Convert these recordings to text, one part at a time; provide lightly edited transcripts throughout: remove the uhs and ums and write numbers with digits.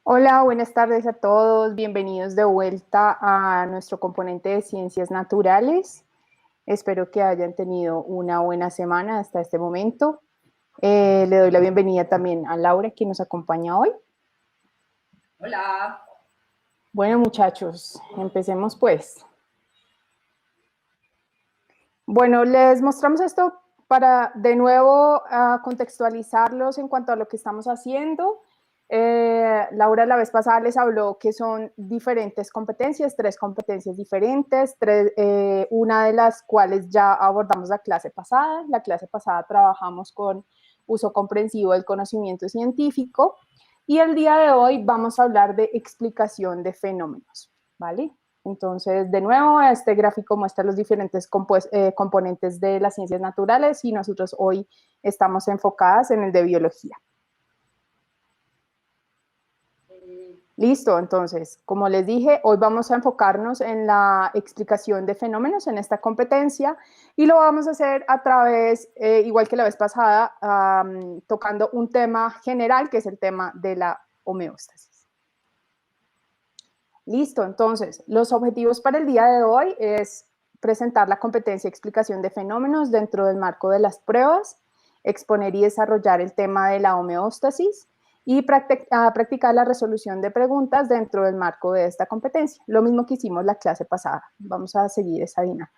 Hola, buenas tardes a todos. Bienvenidos de vuelta a nuestro componente de Ciencias Naturales. Espero que hayan tenido una buena semana hasta este momento. Le doy la bienvenida también a Laura, quien nos acompaña hoy. Hola. Bueno, muchachos, empecemos pues. Bueno, les mostramos esto para de nuevo contextualizarlos en cuanto a lo que estamos haciendo. Laura la vez pasada les habló que son diferentes competencias, 3 competencias diferentes, una de las cuales ya abordamos la clase pasada. La clase pasada trabajamos con uso comprensivo del conocimiento científico y el día de hoy vamos a hablar de explicación de fenómenos, ¿vale? Entonces, de nuevo, este gráfico muestra los diferentes componentes de las ciencias naturales y nosotros hoy estamos enfocadas en el de biología. Listo, entonces, como les dije, hoy vamos a enfocarnos en la explicación de fenómenos en esta competencia y lo vamos a hacer a través, igual que la vez pasada, tocando un tema general, que es el tema de la homeostasis. Listo, entonces, los objetivos para el día de hoy es presentar la competencia de explicación de fenómenos dentro del marco de las pruebas, exponer y desarrollar el tema de la homeostasis y practicar la resolución de preguntas dentro del marco de esta competencia. Lo mismo que hicimos la clase pasada. Vamos a seguir esa dinámica.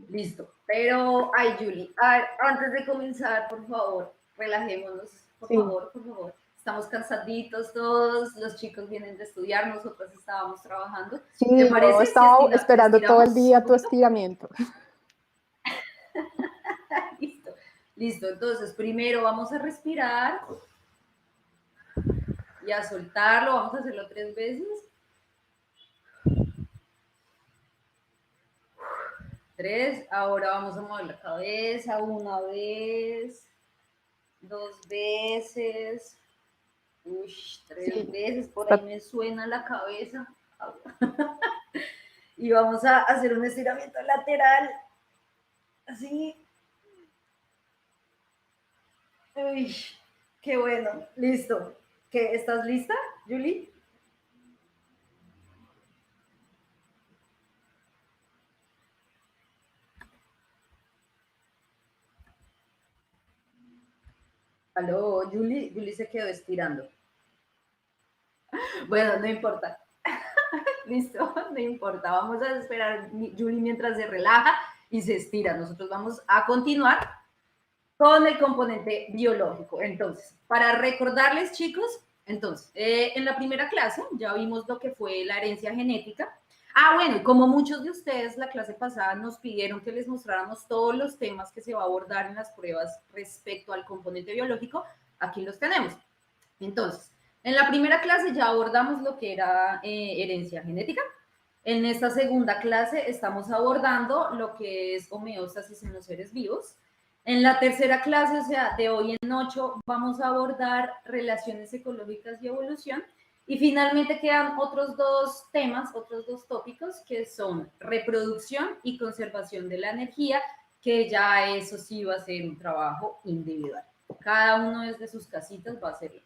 Listo. Pero, ay, Julie, antes de comenzar, por favor, relajémonos, por favor. Estamos cansaditos todos, los chicos vienen de estudiar, nosotros estábamos trabajando. Sí, ¿Te parece? yo estaba esperando todo el día tu estiramiento. Listo. Entonces, primero vamos a respirar y a soltarlo. Vamos a hacerlo 3 veces. 3. Ahora vamos a mover la cabeza 1 vez, 2 veces. 3 veces, por ahí me suena la cabeza. Y vamos a hacer un estiramiento lateral. Así. Uy, qué bueno. Listo. ¿Qué? ¿Estás lista, Julie? Aló, Julie se quedó estirando. Bueno, no importa. Listo, no importa. Vamos a esperar Julie mientras se relaja y se estira. Nosotros vamos a continuar con el componente biológico. Entonces, para recordarles, chicos, entonces, en la primera clase ya vimos lo que fue la herencia genética. Bueno, y como muchos de ustedes la clase pasada nos pidieron que les mostráramos todos los temas que se va a abordar en las pruebas respecto al componente biológico, aquí los tenemos. Entonces, en la primera clase ya abordamos lo que era herencia genética. En esta segunda clase estamos abordando lo que es homeostasis en los seres vivos. En la tercera clase, o sea, de hoy en 8, vamos a abordar relaciones ecológicas y evolución. Y finalmente quedan otros 2 temas, otros 2 tópicos, que son reproducción y conservación de la energía, que ya eso sí va a ser un trabajo individual. Cada uno desde sus casitas va a hacerlo.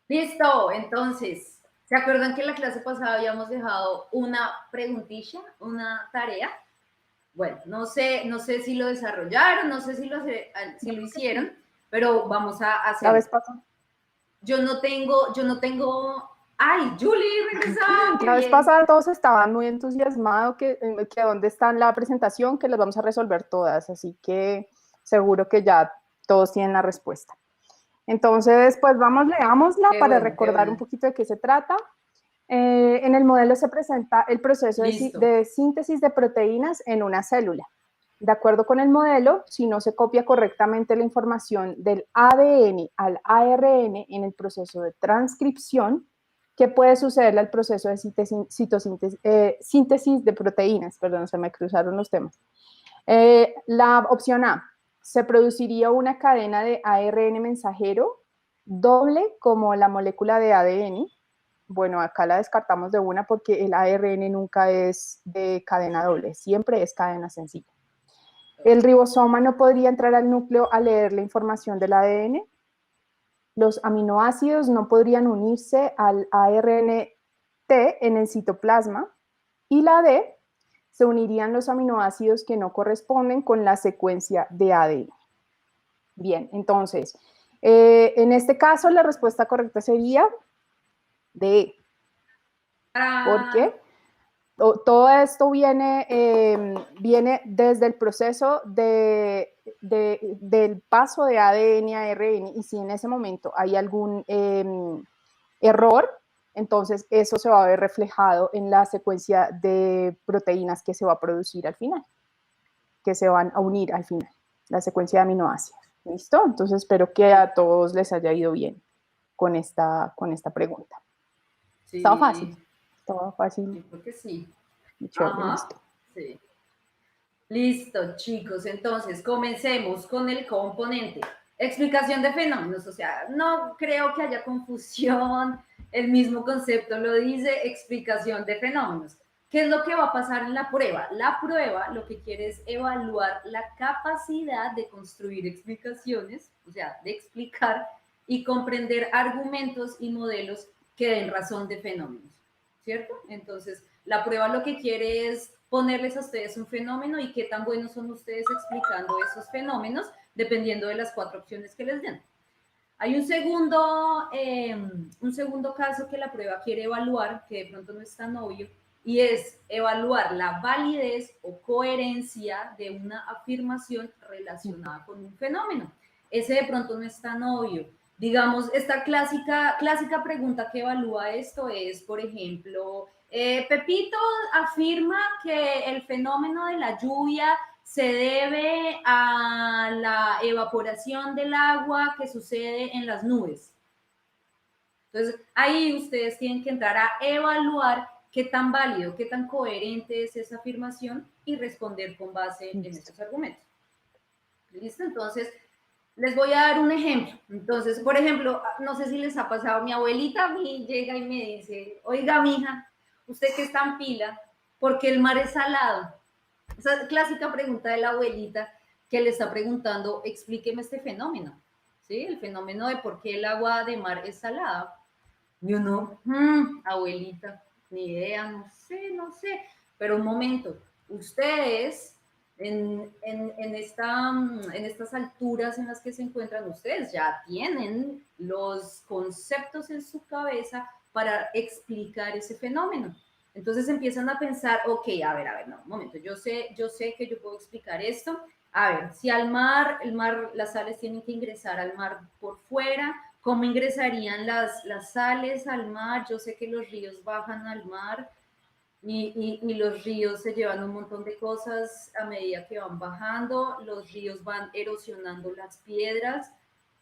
Listo, entonces, ¿se acuerdan que en la clase pasada habíamos dejado una preguntilla, una tarea? Bueno, no sé si lo desarrollaron, no sé si lo hicieron, pero vamos a hacerlo. La vez pasada. Yo no tengo. ¡Ay, Julie, regresaste! La vez pasada todos estaban muy entusiasmados que dónde está la presentación, que las vamos a resolver todas, así que seguro que ya todos tienen la respuesta. Entonces, pues vamos, leámosla para recordar un poquito de qué se trata. En el modelo se presenta el proceso de síntesis de proteínas en una célula. De acuerdo con el modelo, si no se copia correctamente la información del ADN al ARN en el proceso de transcripción, ¿qué puede sucederle al proceso de síntesis de proteínas? Perdón, se me cruzaron los temas. La opción A, se produciría una cadena de ARN mensajero doble como la molécula de ADN. Bueno, acá la descartamos de una porque el ARN nunca es de cadena doble, siempre es cadena sencilla. El ribosoma no podría entrar al núcleo a leer la información del ADN. Los aminoácidos no podrían unirse al ARNT en el citoplasma. Y la D, se unirían los aminoácidos que no corresponden con la secuencia de ADN. Bien, entonces, en este caso la respuesta correcta sería D. ¿Por qué? Todo esto viene desde el proceso del paso de ADN a ARN, y si en ese momento hay algún error, entonces eso se va a ver reflejado en la secuencia de proteínas que se va a producir al final, que se van a unir al final, la secuencia de aminoácidos. ¿Listo? Entonces espero que a todos les haya ido bien con esta pregunta. Sí. Estaba fácil. Estaba fácil. Sí, porque sí. Ajá, listo. Sí. Listo, chicos. Entonces, comencemos con el componente. Explicación de fenómenos. O sea, no creo que haya confusión. El mismo concepto lo dice, explicación de fenómenos. ¿Qué es lo que va a pasar en la prueba? La prueba lo que quiere es evaluar la capacidad de construir explicaciones, o sea, de explicar y comprender argumentos y modelos que den razón de fenómenos, ¿cierto? Entonces, la prueba lo que quiere es ponerles a ustedes un fenómeno y qué tan buenos son ustedes explicando esos fenómenos, dependiendo de las 4 opciones que les den. Hay un segundo caso que la prueba quiere evaluar, que de pronto no es tan obvio, y es evaluar la validez o coherencia de una afirmación relacionada con un fenómeno. Ese de pronto no es tan obvio. Digamos, esta clásica pregunta que evalúa esto es, por ejemplo, Pepito afirma que el fenómeno de la lluvia se debe a la evaporación del agua que sucede en las nubes. Entonces, ahí ustedes tienen que entrar a evaluar qué tan válido, qué tan coherente es esa afirmación y responder con base en esos argumentos. ¿Listo? Entonces, les voy a dar un ejemplo. Entonces, por ejemplo, no sé si les ha pasado, mi abuelita a mí llega y me dice, oiga, mija, usted que está en pila, ¿por qué el mar es salado? Esa clásica pregunta de la abuelita que le está preguntando, explíqueme este fenómeno, ¿sí? El fenómeno de por qué el agua de mar es salada. Y uno, abuelita, ni idea, no sé. Pero un momento, ustedes en estas alturas en las que se encuentran ustedes ya tienen los conceptos en su cabeza para explicar ese fenómeno. Entonces empiezan a pensar, ok, a ver, no, un momento, yo sé que yo puedo explicar esto. A ver, si al mar, las sales tienen que ingresar al mar por fuera, ¿cómo ingresarían las sales al mar? Yo sé que los ríos bajan al mar y los ríos se llevan un montón de cosas a medida que van bajando, los ríos van erosionando las piedras.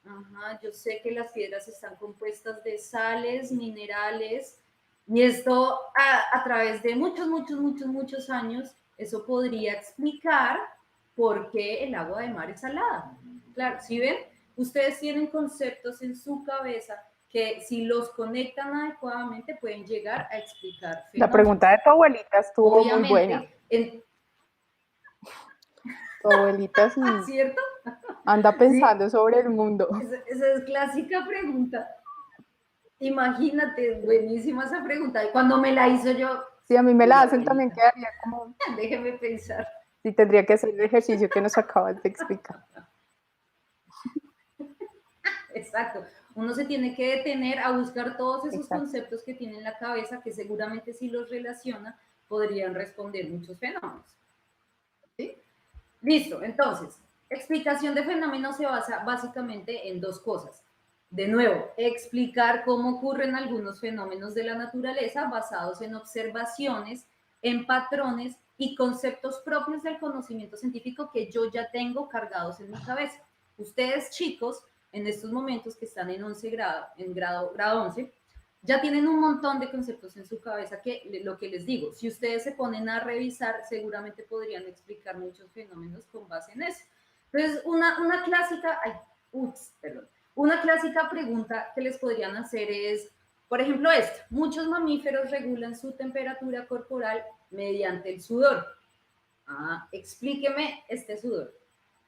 Ajá, yo sé que las piedras están compuestas de sales, minerales, y esto a través de muchos años, eso podría explicar por qué el agua de mar es salada. Claro, si ven, ustedes tienen conceptos en su cabeza que si los conectan adecuadamente pueden llegar a explicar fenómenos. La pregunta de tu abuelita estuvo obviamente, muy buena. Tu abuelita sí ¿cierto? anda pensando sobre el mundo. Esa es clásica pregunta. Imagínate, buenísima esa pregunta. Y cuando me la hizo yo... Sí, a mí me la hacen también, quedaría como... Déjeme pensar. Sí, tendría que hacer el ejercicio que nos acabas de explicar. Exacto. Uno se tiene que detener a buscar todos esos conceptos que tiene en la cabeza, que seguramente si los relaciona, podrían responder muchos fenómenos. ¿Sí? Listo, entonces, explicación de fenómenos se basa básicamente en 2 cosas. De nuevo, explicar cómo ocurren algunos fenómenos de la naturaleza basados en observaciones, en patrones y conceptos propios del conocimiento científico que yo ya tengo cargados en mi cabeza. Ustedes, chicos, en estos momentos que están en 11 grado, en grado 11, ya tienen un montón de conceptos en su cabeza que lo que les digo, si ustedes se ponen a revisar, seguramente podrían explicar muchos fenómenos con base en eso. Entonces, una clásica, Una clásica pregunta que les podrían hacer es, por ejemplo, esta. Muchos mamíferos regulan su temperatura corporal mediante el sudor. Explíqueme este sudor.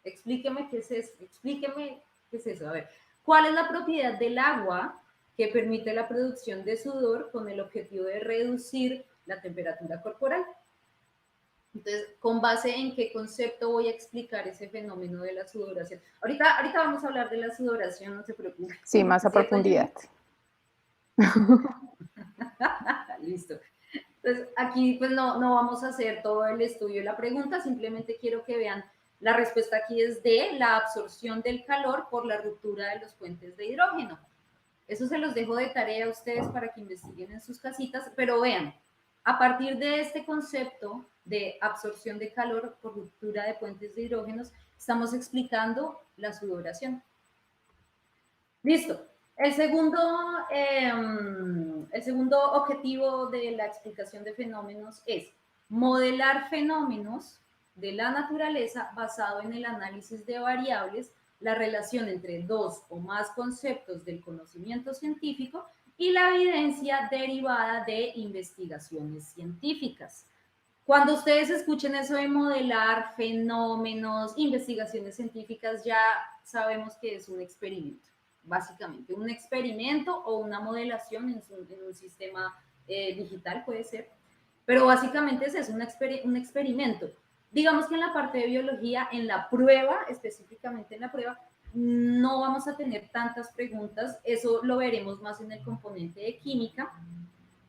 Explíqueme qué es eso. Explíqueme qué es eso. A ver, ¿cuál es la propiedad del agua que permite la producción de sudor con el objetivo de reducir la temperatura corporal? Entonces, ¿con base en qué concepto voy a explicar ese fenómeno de la sudoración? Ahorita vamos a hablar de la sudoración, no se preocupe. Sí, más a ¿Cierto, profundidad. Listo. Entonces, aquí pues no vamos a hacer todo el estudio de la pregunta, simplemente quiero que vean, la respuesta aquí es D, la absorción del calor por la ruptura de los puentes de hidrógeno. Eso se los dejo de tarea a ustedes para que investiguen en sus casitas, pero vean, a partir de este concepto de absorción de calor por ruptura de puentes de hidrógenos, estamos explicando la sudoración. Listo. El segundo objetivo de la explicación de fenómenos es modelar fenómenos de la naturaleza basado en el análisis de variables, la relación entre dos o más conceptos del conocimiento científico y la evidencia derivada de investigaciones científicas. Cuando ustedes escuchen eso de modelar fenómenos, investigaciones científicas, ya sabemos que es un experimento, básicamente. Un experimento o una modelación en un sistema digital puede ser, pero básicamente es eso, un experimento. Digamos que en la parte de biología, en la prueba, específicamente en la prueba, no vamos a tener tantas preguntas, eso lo veremos más en el componente de química,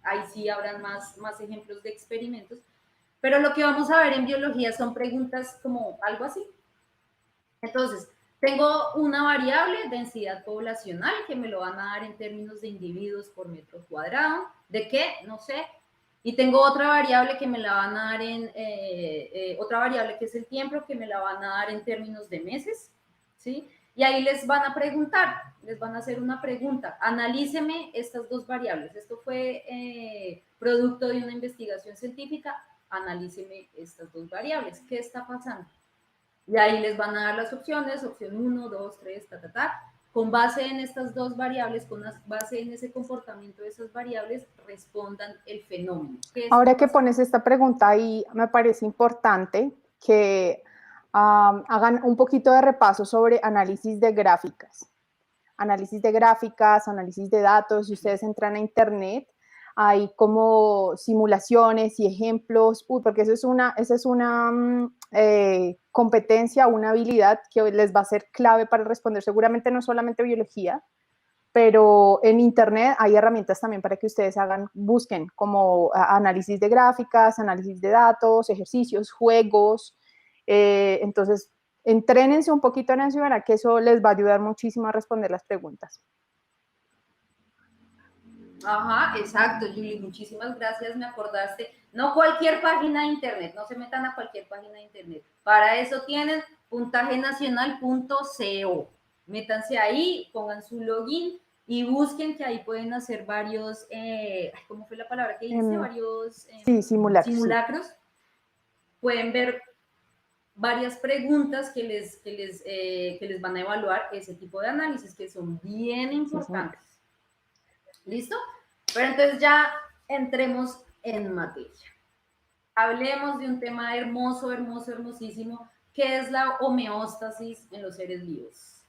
ahí sí habrán más ejemplos de experimentos, pero lo que vamos a ver en biología son preguntas como algo así. Entonces, tengo una variable, densidad poblacional, que me lo van a dar en términos de individuos por metro cuadrado. ¿De qué? No sé. Y tengo otra variable que me la van a dar otra variable que es el tiempo, que me la van a dar en términos de meses, ¿sí? Y ahí les van a preguntar, les van a hacer una pregunta. Analíceme estas dos variables. Esto fue producto de una investigación científica. Analíceme estas dos variables. ¿Qué está pasando? Y ahí les van a dar las opciones, opción 1, 2, 3, Con base en estas dos variables, con base en ese comportamiento de esas variables, respondan el fenómeno. Ahora que pones esta pregunta ahí, me parece importante que hagan un poquito de repaso sobre análisis de gráficas. Análisis de gráficas, análisis de datos. Si ustedes entran a internet, hay como simulaciones y ejemplos, porque esa es una competencia, una habilidad que les va a ser clave para responder seguramente no solamente biología, pero en internet hay herramientas también para que ustedes busquen como análisis de gráficas, análisis de datos, ejercicios, juegos. Entonces, entrénense un poquito en eso y verán que eso les va a ayudar muchísimo a responder las preguntas. Ajá, exacto, Julie, muchísimas gracias, me acordaste. No cualquier página de internet, no se metan a cualquier página de internet. Para eso tienen puntajenacional.co. Métanse ahí, pongan su login y busquen que ahí pueden hacer varios, ¿cómo fue la palabra que dice? Varios sí, simulacros. Sí. Pueden ver varias preguntas que les van a evaluar ese tipo de análisis que son bien importantes. Sí. ¿Listo? Pero entonces ya entremos en materia. Hablemos de un tema hermoso, hermoso, hermosísimo, que es la homeostasis en los seres vivos.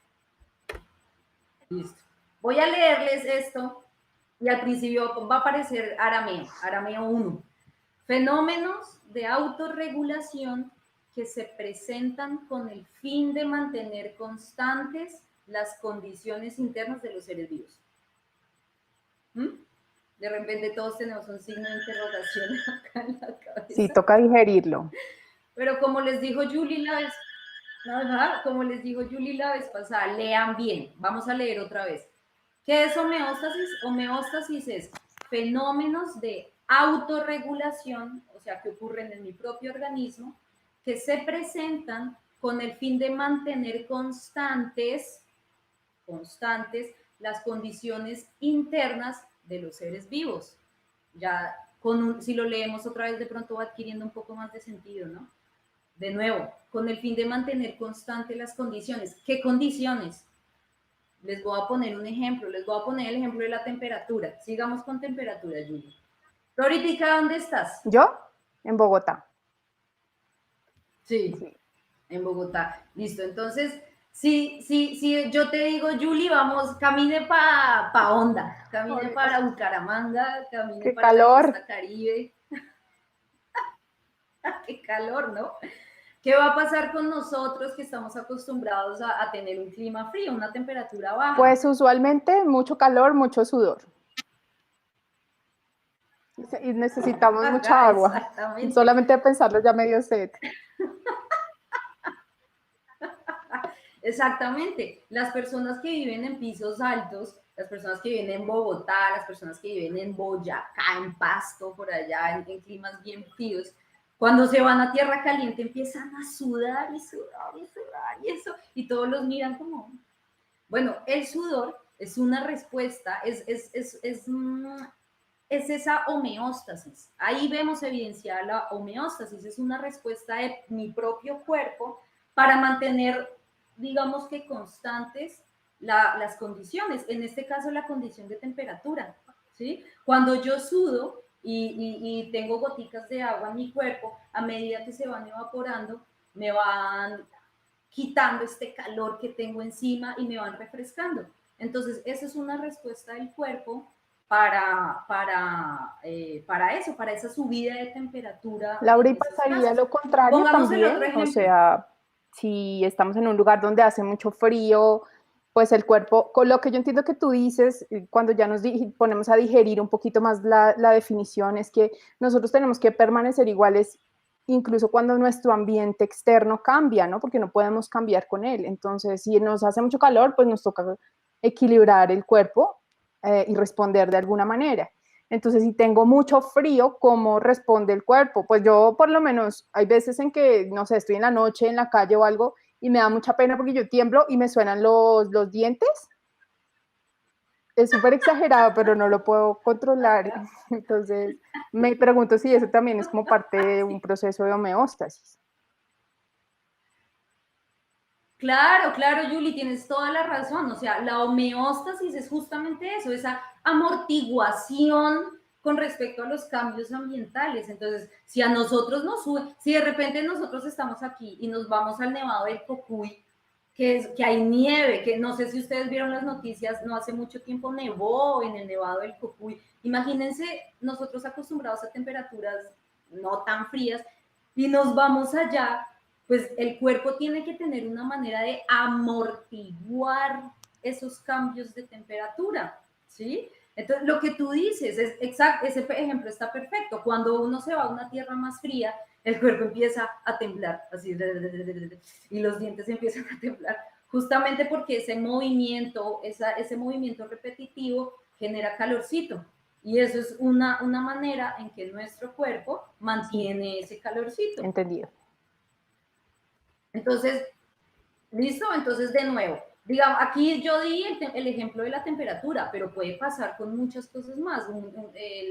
Listo. Voy a leerles esto y al principio va a aparecer arameo 1. Fenómenos de autorregulación que se presentan con el fin de mantener constantes las condiciones internas de los seres vivos. De repente todos tenemos un signo de interrogación acá en la cabeza. Sí, toca digerirlo. Pero como les dijo Julie la vez pasada, lean bien. Vamos a leer otra vez. ¿Qué es homeostasis? Homeostasis es fenómenos de autorregulación, o sea, que ocurren en mi propio organismo, que se presentan con el fin de mantener constantes las condiciones internas de los seres vivos. Ya si lo leemos otra vez, de pronto va adquiriendo un poco más de sentido, ¿no? De nuevo, con el fin de mantener constantes las condiciones. ¿Qué condiciones? Les voy a poner un ejemplo, les voy a poner el ejemplo de la temperatura. Sigamos con temperatura, Julie. ¿Tú ahorita dónde estás? ¿Yo? En Bogotá. Sí, Sí. en Bogotá. Listo, entonces, si yo te digo, Julie, vamos, camine para Honda, Oh, camine Dios. para Bucaramanga, camine Qué para la calor. costa Caribe. Qué calor, ¿no? ¿Qué va a pasar con nosotros que estamos acostumbrados a tener un clima frío, una temperatura baja? Pues usualmente mucho calor, mucho sudor. Y necesitamos mucha Ajá, agua. exactamente. Solamente de pensarlo ya me dio sed. Exactamente. Las personas que viven en pisos altos, las personas que viven en Bogotá, las personas que viven en Boyacá, en Pasto, por allá, en climas bien fríos, cuando se van a tierra caliente empiezan a sudar y sudar y sudar y eso, y todos los miran como... Bueno, el sudor es una respuesta, es esa homeostasis. Ahí vemos evidenciada la homeostasis, es una respuesta de mi propio cuerpo para mantener, digamos que constantes las condiciones, en este caso la condición de temperatura. ¿Sí? Cuando yo sudo y tengo goticas de agua en mi cuerpo, a medida que se van evaporando, me van quitando este calor que tengo encima y me van refrescando. Entonces, esa es una respuesta del cuerpo para eso, para esa subida de temperatura Laura, en y esos pasaría casos. lo contrario Pongamos el también, otro o ejemplo. sea, si estamos en un lugar donde hace mucho frío, pues el cuerpo, con lo que yo entiendo que tú dices, cuando ya nos ponemos a digerir un poquito más la definición, es que nosotros tenemos que permanecer iguales incluso cuando nuestro ambiente externo cambia, ¿no? Porque no podemos cambiar con él. Entonces, si nos hace mucho calor, pues nos toca equilibrar el cuerpo y responder de alguna manera. Entonces, si tengo mucho frío, ¿cómo responde el cuerpo? Pues yo por lo menos hay veces en que, no sé, estoy en la noche en la calle o algo y me da mucha pena porque yo tiemblo y me suenan los dientes. Es súper exagerado, pero no lo puedo controlar. Entonces, me pregunto si eso también es como parte de un proceso de homeostasis. Claro, claro, Yuli, tienes toda la razón. O sea, la homeostasis es justamente eso, esa amortiguación con respecto a los cambios ambientales. Entonces, si a nosotros nos sube, si de repente nosotros estamos aquí y nos vamos al Nevado del Cocuy, que hay nieve, que no sé si ustedes vieron las noticias, no hace mucho tiempo nevó en el Nevado del Cocuy. Imagínense nosotros acostumbrados a temperaturas no tan frías y nos vamos allá, pues el cuerpo tiene que tener una manera de amortiguar esos cambios de temperatura, ¿sí? Entonces, lo que tú dices es exacto, ese ejemplo está perfecto. Cuando uno se va a una tierra más fría, el cuerpo empieza a temblar, así, y los dientes empiezan a temblar, justamente porque ese movimiento repetitivo genera calorcito. Y eso es una manera en que nuestro cuerpo Sí, mantiene ese calorcito. entendido. Entonces, ¿listo? Entonces, de nuevo, digamos, aquí yo di el ejemplo de la temperatura, pero puede pasar con muchas cosas más,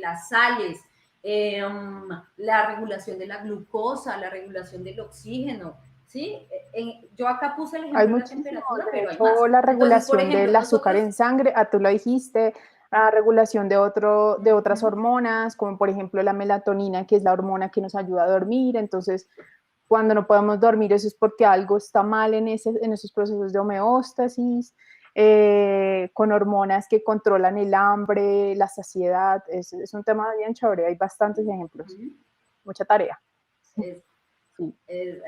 las sales, la regulación de la glucosa, la regulación del oxígeno, ¿sí? Yo acá puse el Hay ejemplo de la muchísimos, temperatura, de pero hay más. hecho, la Entonces, por regulación ejemplo, del azúcar nosotros... en sangre, tú lo dijiste, la regulación de otras Uh-huh. hormonas, como por ejemplo la melatonina, que es la hormona que nos ayuda a dormir. Entonces, cuando no podemos dormir, eso es porque algo está mal en esos procesos de homeostasis, con hormonas que controlan el hambre, la saciedad. Es un tema bien chévere, hay bastantes ejemplos, Uh-huh. mucha tarea. Es, Sí.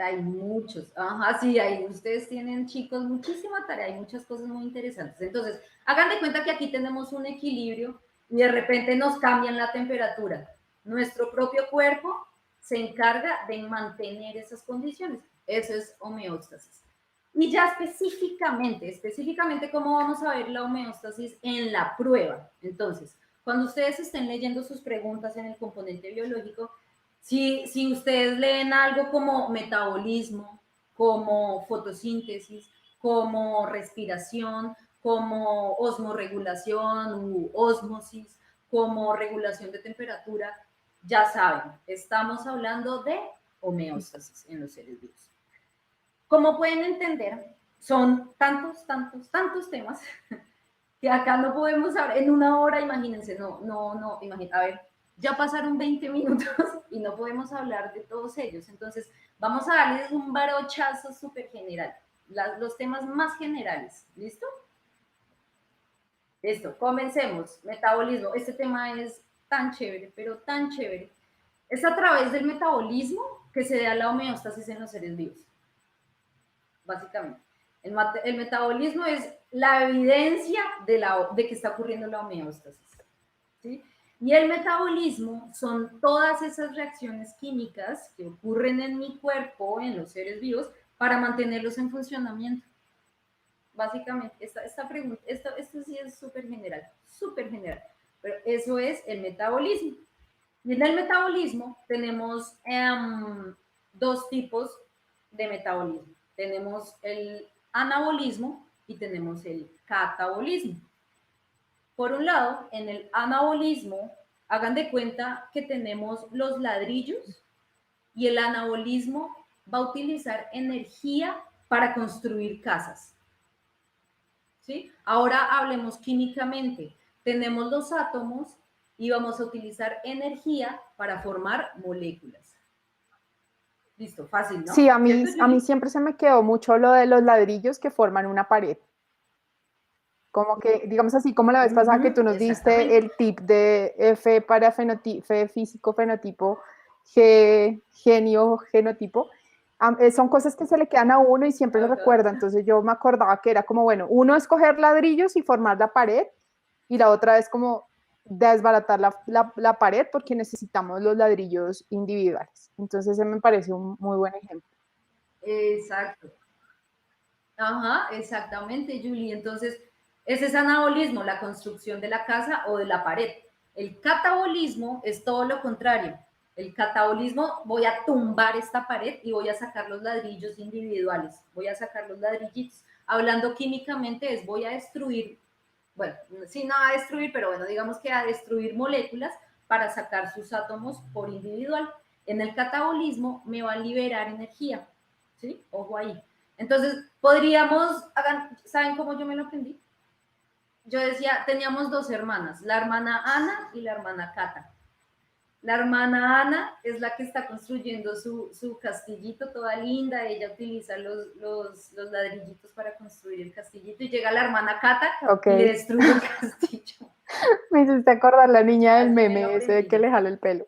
hay muchos. Ajá, sí, hay, ustedes tienen, chicos, muchísima tarea, hay muchas cosas muy interesantes. Entonces, hagan de cuenta que aquí tenemos un equilibrio y de repente nos cambian la temperatura. Nuestro propio cuerpo se encarga de mantener esas condiciones. Eso es homeostasis. Y ya específicamente, ¿cómo vamos a ver la homeostasis en la prueba? Entonces, cuando ustedes estén leyendo sus preguntas en el componente biológico, si ustedes leen algo como metabolismo, como fotosíntesis, como respiración, como osmorregulación u osmosis, como regulación de temperatura, ya saben, estamos hablando de homeostasis en los seres vivos. Como pueden entender, son tantos, tantos, tantos temas que acá no podemos hablar en una hora, imagínense, no, imagínense, a ver, ya pasaron 20 minutos y no podemos hablar de todos ellos. Entonces, vamos a darles un barochazo súper general, los temas más generales, ¿listo? Listo, comencemos. Metabolismo, este tema es tan chévere, pero tan chévere. Es a través del metabolismo que se da la homeostasis en los seres vivos, básicamente. El metabolismo es la evidencia de que está ocurriendo la homeostasis. ¿Sí? Y el metabolismo son todas esas reacciones químicas que ocurren en mi cuerpo, en los seres vivos, para mantenerlos en funcionamiento. Básicamente, esta pregunta, esto sí es súper general, pero eso es el metabolismo. Y en el metabolismo tenemos dos tipos de metabolismo. Tenemos el anabolismo y tenemos el catabolismo. Por un lado, en el anabolismo, hagan de cuenta que tenemos los ladrillos y el anabolismo va a utilizar energía para construir casas. ¿Sí? Ahora hablemos químicamente. Tenemos los átomos y vamos a utilizar energía para formar moléculas. Listo, fácil, ¿no? Sí, ¿Cierto, a mí Julie? siempre se me quedó mucho lo de los ladrillos que forman una pared. Como que, digamos así, como la vez pasada que tú nos diste Exactamente. el tip de F para F físico, fenotipo, G genio, genotipo. Son cosas que se le quedan a uno y siempre lo recuerda. Ajá. Entonces yo me acordaba que era como, bueno, uno es coger ladrillos y formar la pared y la otra es como desbaratar la pared porque necesitamos los ladrillos individuales. Entonces ese me parece un muy buen ejemplo. Exacto. Ajá, exactamente, Julie. Entonces, ese es anabolismo, la construcción de la casa o de la pared. El catabolismo es todo lo contrario. El catabolismo, voy a tumbar esta pared y voy a sacar los ladrillos individuales, voy a sacar los ladrillitos. Hablando químicamente es voy a destruir, bueno, sí, no a destruir, pero bueno, digamos que a destruir moléculas para sacar sus átomos por individual. En el catabolismo me va a liberar energía, ¿sí? Ojo ahí. Entonces, podríamos, ¿saben cómo yo me lo aprendí? Yo decía, teníamos dos hermanas, la hermana Ana y la hermana Cata. La hermana Ana es la que está construyendo su castillito toda linda, ella utiliza los ladrillitos para construir el castillito y llega la hermana Cata y le Ok. destruye el castillo. Me hiciste acordar la niña del Así me lo meme ese de aprendí que yo. le jala el pelo.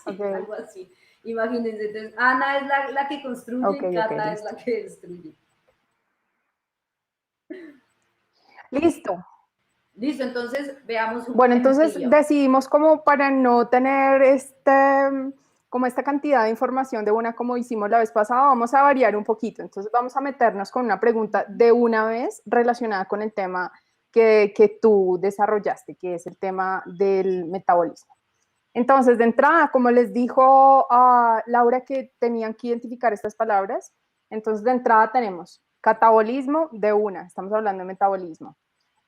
Sí, Ok, algo así. Imagínense, entonces Ana es la que construye ok, y ok, Cata es listo. la que destruye. Listo. Listo, entonces veamos Bueno, entonces geometría. decidimos como para no tener como esta cantidad de información de una como hicimos la vez pasada, vamos a variar un poquito. Entonces vamos a meternos con una pregunta de una vez relacionada con el tema que tú desarrollaste, que es el tema del metabolismo. Entonces, de entrada, como les dijo a Laura que tenían que identificar estas palabras, entonces de entrada tenemos catabolismo de una, estamos hablando de metabolismo.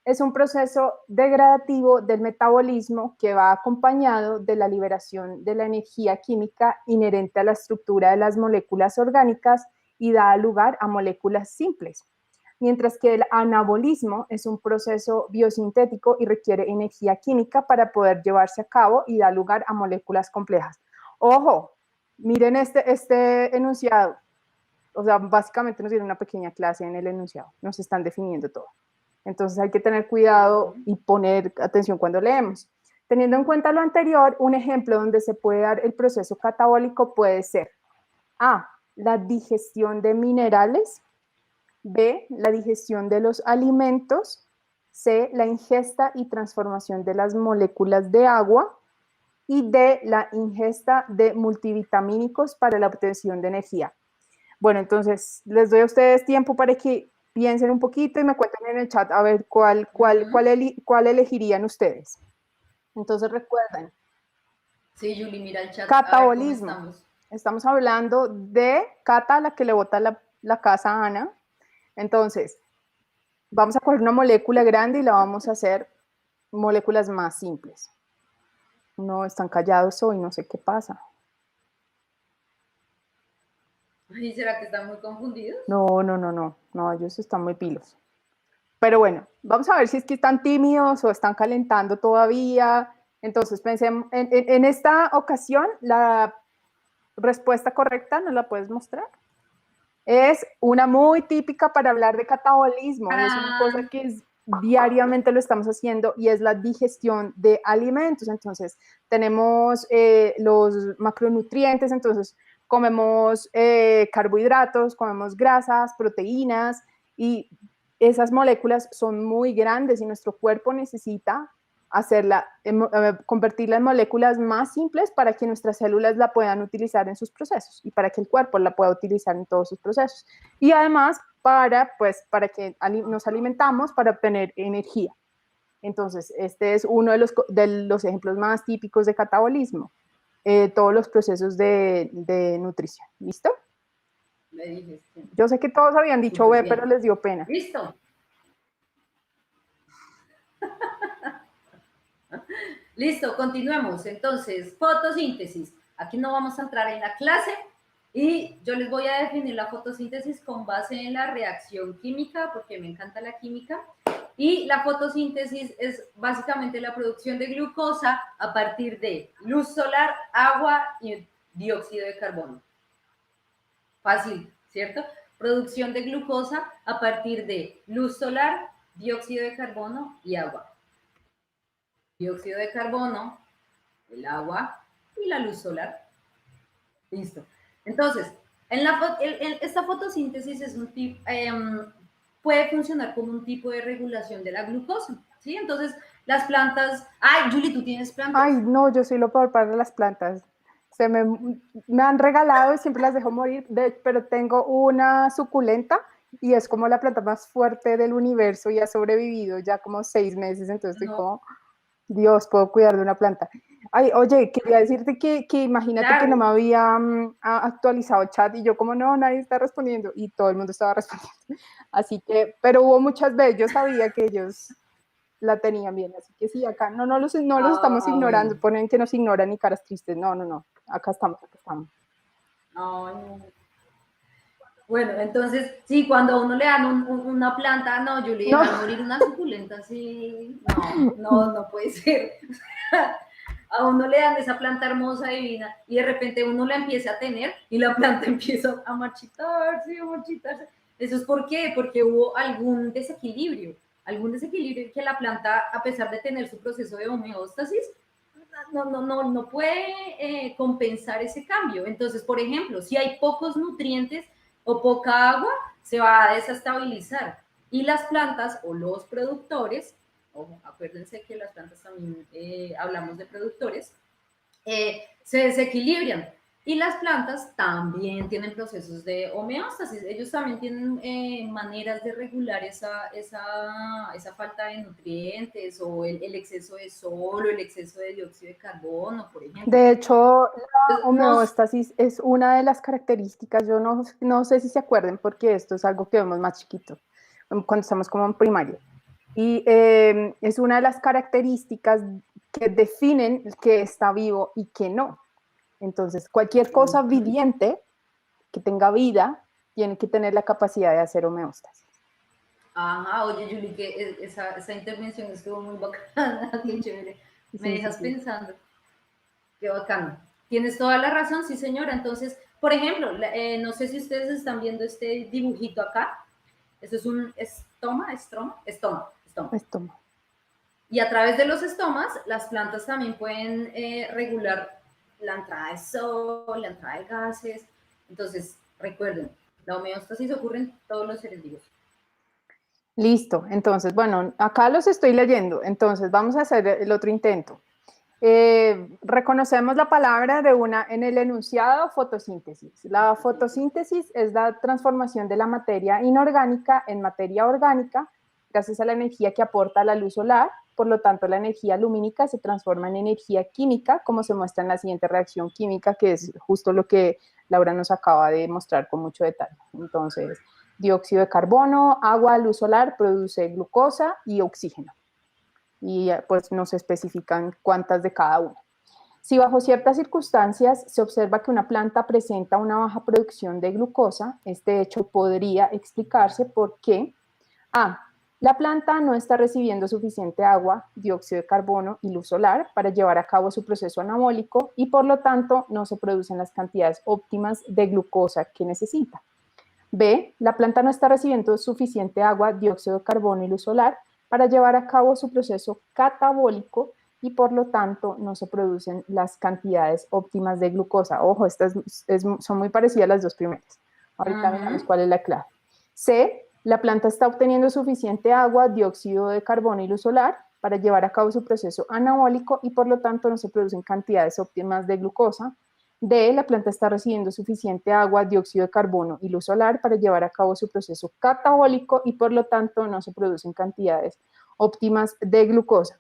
Es un proceso degradativo del metabolismo que va acompañado de la liberación de la energía química inherente a la estructura de las moléculas orgánicas y da lugar a moléculas simples, mientras que el anabolismo es un proceso biosintético y requiere energía química para poder llevarse a cabo y da lugar a moléculas complejas. Ojo, miren este enunciado. O sea, básicamente nos dieron una pequeña clase en el enunciado, nos están definiendo todo. Entonces hay que tener cuidado y poner atención cuando leemos. Teniendo en cuenta lo anterior, un ejemplo donde se puede dar el proceso catabólico puede ser A, la digestión de minerales, B, la digestión de los alimentos, C, la ingesta y transformación de las moléculas de agua y D, la ingesta de multivitamínicos para la obtención de energía. Bueno, entonces les doy a ustedes tiempo para que piensen un poquito y me cuenten en el chat a ver cuál elegirían ustedes. Entonces recuerden, Sí, Julie, mira el chat, a ver cómo catabolismo. estamos. Estamos hablando de Cata, la que le bota la casa a Ana. Entonces, vamos a coger una molécula grande y la vamos a hacer moléculas más simples. No están callados hoy, no sé qué pasa. ¿Y será que están muy confundidos? No, ellos están muy pilos. Pero bueno, vamos a ver si es que están tímidos o están calentando todavía. Entonces, pensemos, en esta ocasión, la respuesta correcta, ¿nos la puedes mostrar? Es una muy típica para hablar de catabolismo y es una cosa que diariamente lo estamos haciendo y es la digestión de alimentos. Entonces, tenemos los macronutrientes, entonces comemos carbohidratos, comemos grasas, proteínas y esas moléculas son muy grandes y nuestro cuerpo necesita convertirla en moléculas más simples para que nuestras células la puedan utilizar en sus procesos y para que el cuerpo la pueda utilizar en todos sus procesos. Y además para que nos alimentamos para obtener energía. Entonces, este es uno de los ejemplos más típicos de catabolismo, todos los procesos de nutrición. ¿Listo? Yo sé que todos habían dicho B, pero les dio pena. Listo. Listo, continuemos. Entonces, fotosíntesis. Aquí no vamos a entrar en la clase y yo les voy a definir la fotosíntesis con base en la reacción química, porque me encanta la química. Y la fotosíntesis es básicamente la producción de glucosa a partir de luz solar, agua y dióxido de carbono. Fácil, ¿cierto? Producción de glucosa a partir de luz solar, dióxido de carbono y agua. Dióxido de carbono, el agua y la luz solar. Listo. Entonces, esta fotosíntesis es un tipo, puede funcionar como un tipo de regulación de la glucosa, ¿sí? Entonces, las plantas... Ay, Julie, ¿tú tienes plantas? Ay, no, yo soy lo peor para las plantas. Me han regalado y siempre las dejo morir, pero tengo una suculenta y es como la planta más fuerte del universo y ha sobrevivido ya como 6 meses, entonces estoy como, Dios, puedo cuidar de una planta. Ay, oye, quería decirte que imagínate que no me había actualizado chat y yo como no, nadie está respondiendo y todo el mundo estaba respondiendo. Así que, pero hubo muchas veces, yo sabía que ellos la tenían bien, así que sí, acá no los estamos ignorando, bueno. ponen que nos ignoran y caras tristes, no, acá estamos. Ay, bueno, entonces, sí, cuando a uno le dan una planta, no, yo le dejan morir una suculenta, sí, no puede ser. A uno le dan esa planta hermosa, divina, y de repente uno la empieza a tener y la planta empieza a marchitarse, a marchitarse. ¿Eso es por qué? Porque hubo algún desequilibrio que la planta, a pesar de tener su proceso de homeostasis, no puede compensar ese cambio. Entonces, por ejemplo, si hay pocos nutrientes o poca agua, se va a desestabilizar. Y las plantas o los productores, ojo, acuérdense que las plantas también hablamos de productores, se desequilibran. Y las plantas también tienen procesos de homeostasis. Ellos también tienen maneras de regular esa falta de nutrientes o el exceso de sol o el exceso de dióxido de carbono, por ejemplo. De hecho, la homeostasis es una de las características, yo no sé si se acuerden porque esto es algo que vemos más chiquito, cuando estamos como en primaria. Y es una de las características que definen que está vivo y que no. Entonces, cualquier cosa viviente que tenga vida tiene que tener la capacidad de hacer homeostasis. Ajá, oye, Julie, que esa intervención estuvo muy bacana, qué chévere. Me dejas pensando. Qué bacano. Tienes toda la razón, sí, señora. Entonces, por ejemplo, no sé si ustedes están viendo este dibujito acá. Eso es un estoma. Y a través de los estomas, las plantas también pueden regular la entrada de sol, la entrada de gases. Entonces, recuerden, la homeostasis ocurre en todos los seres vivos. Listo, entonces, bueno, acá los estoy leyendo, entonces vamos a hacer el otro intento. Reconocemos la palabra de una en el enunciado fotosíntesis. La fotosíntesis es la transformación de la materia inorgánica en materia orgánica gracias a la energía que aporta la luz solar. Por lo tanto, la energía lumínica se transforma en energía química, como se muestra en la siguiente reacción química, que es justo lo que Laura nos acaba de mostrar con mucho detalle. Entonces, dióxido de carbono, agua, luz solar, produce glucosa y oxígeno. Y pues nos especifican cuántas de cada una. Si bajo ciertas circunstancias se observa que una planta presenta una baja producción de glucosa, este hecho podría explicarse porque A. La planta no está recibiendo suficiente agua, dióxido de carbono y luz solar para llevar a cabo su proceso anabólico y por lo tanto no se producen las cantidades óptimas de glucosa que necesita. B. La planta no está recibiendo suficiente agua, dióxido de carbono y luz solar para llevar a cabo su proceso catabólico y por lo tanto no se producen las cantidades óptimas de glucosa. Ojo, estas son muy parecidas a las dos primeras. Ahorita miramos cuál es la clave. C. La planta está obteniendo suficiente agua, dióxido de carbono y luz solar para llevar a cabo su proceso anabólico y por lo tanto no se producen cantidades óptimas de glucosa. D. La planta está recibiendo suficiente agua, dióxido de carbono y luz solar para llevar a cabo su proceso catabólico y por lo tanto no se producen cantidades óptimas de glucosa.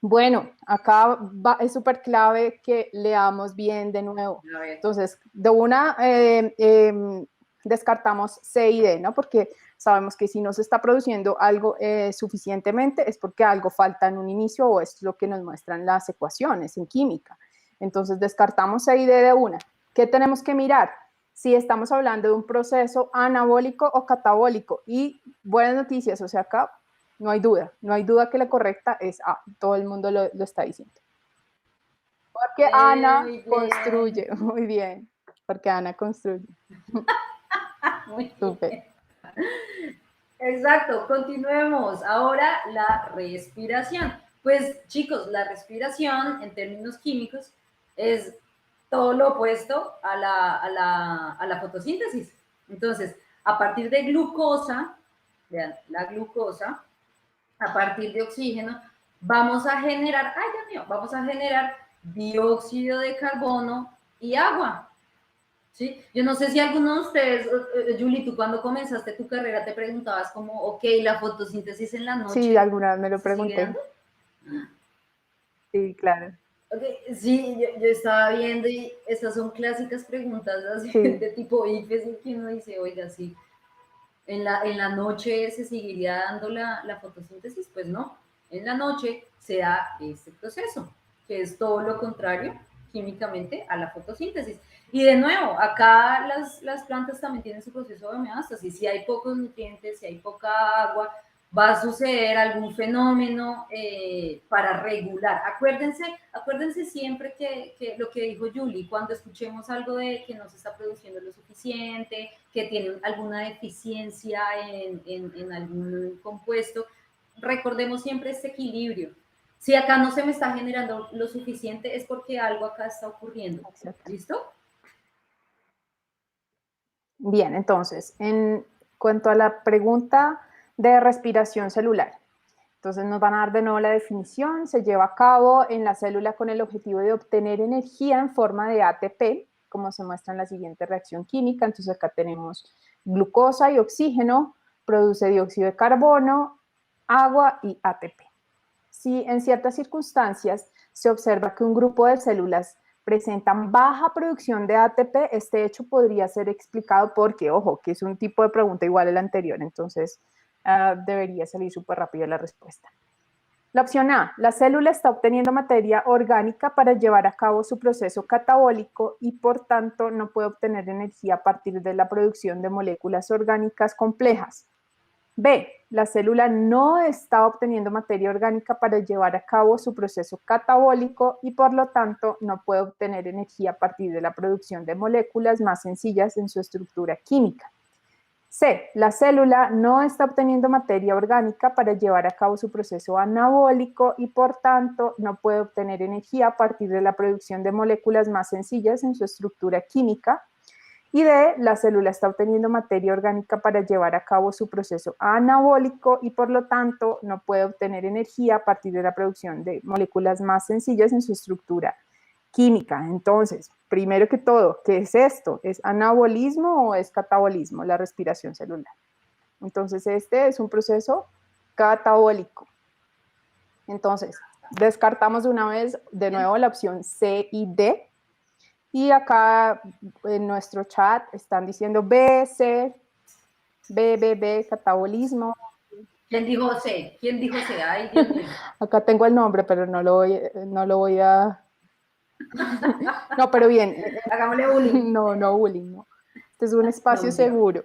Bueno, acá es súper clave que leamos bien de nuevo. Entonces, de una descartamos C y D, ¿no? Porque sabemos que si no se está produciendo algo suficientemente es porque algo falta en un inicio o es lo que nos muestran las ecuaciones en química. Entonces, descartamos C y D de una. ¿Qué tenemos que mirar? Si estamos hablando de un proceso anabólico o catabólico. Y buenas noticias, o sea, acá no hay duda que la correcta es A, todo el mundo lo está diciendo. Porque Ana construye, muy bien, porque Ana construye. Muy bien. Exacto, continuemos. Ahora la respiración. Pues chicos, la respiración en términos químicos es todo lo opuesto a la fotosíntesis. Entonces, a partir de glucosa, vean, la glucosa, a partir de oxígeno, vamos a generar, ay Dios mío, vamos a generar dióxido de carbono y agua. ¿Sí? Yo no sé si alguno de ustedes, Julie, tú cuando comenzaste tu carrera te preguntabas como, ok, la fotosíntesis en la noche. Sí, alguna vez me lo pregunté. Sí, claro. Okay, sí, yo estaba viendo y estas son clásicas preguntas así, sí, de tipo IFES, que uno dice, oiga, sí, en la noche se seguiría dando la fotosíntesis, pues no, en la noche se da este proceso, que es todo lo contrario químicamente a la fotosíntesis. Y de nuevo, acá las plantas también tienen su proceso de homeostasis. Si hay pocos nutrientes, si hay poca agua, va a suceder algún fenómeno para regular. Acuérdense siempre que lo que dijo Julie, cuando escuchemos algo de que no se está produciendo lo suficiente, que tiene alguna deficiencia en algún compuesto, recordemos siempre este equilibrio. Si acá no se me está generando lo suficiente es porque algo acá está ocurriendo. Exacto. ¿Listo? Bien, entonces, en cuanto a la pregunta de respiración celular, entonces nos van a dar de nuevo la definición, se lleva a cabo en la célula con el objetivo de obtener energía en forma de ATP, como se muestra en la siguiente reacción química. Entonces acá tenemos glucosa y oxígeno, produce dióxido de carbono, agua y ATP. Si en ciertas circunstancias se observa que un grupo de células presentan baja producción de ATP, este hecho podría ser explicado porque, ojo, que es un tipo de pregunta igual al anterior, entonces debería salir súper rápido la respuesta. La opción A, la célula está obteniendo materia orgánica para llevar a cabo su proceso catabólico y por tanto no puede obtener energía a partir de la producción de moléculas orgánicas complejas. B, la célula no está obteniendo materia orgánica para llevar a cabo su proceso catabólico y por lo tanto no puede obtener energía a partir de la producción de moléculas más sencillas en su estructura química. C, la célula no está obteniendo materia orgánica para llevar a cabo su proceso anabólico y por tanto no puede obtener energía a partir de la producción de moléculas más sencillas en su estructura química. Y D, la célula está obteniendo materia orgánica para llevar a cabo su proceso anabólico y por lo tanto no puede obtener energía a partir de la producción de moléculas más sencillas en su estructura química. Entonces, primero que todo, ¿qué es esto? ¿Es anabolismo o es catabolismo, la respiración celular? Entonces, este es un proceso catabólico. Entonces, descartamos de una vez de nuevo la opción C y D. Y acá en nuestro chat están diciendo B, C, B, catabolismo. ¿Quién dijo C? ¿Quién dijo C? Ay, Dios mío. Acá tengo el nombre, pero no lo voy a No, pero bien. Hagámosle bullying. No, bullying, no. Este es un No, espacio mentira. seguro.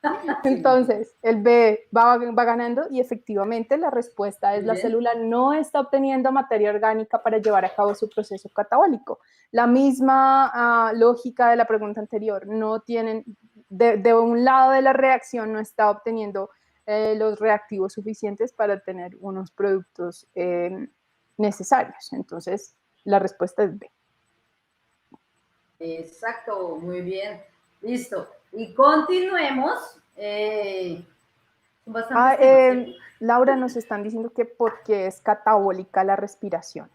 Sí, mentira. Entonces, el B va ganando y efectivamente la respuesta es Muy la bien. célula no está obteniendo materia orgánica para llevar a cabo su proceso catabólico. La misma lógica de la pregunta anterior, no tienen, de un lado de la reacción no está obteniendo los reactivos suficientes para tener unos productos necesarios. Entonces, la respuesta es B. Exacto, muy bien. Listo. Y continuemos. Son bastantes temas, ¿cierto? Laura, nos están diciendo que porque es catabólica la respiración.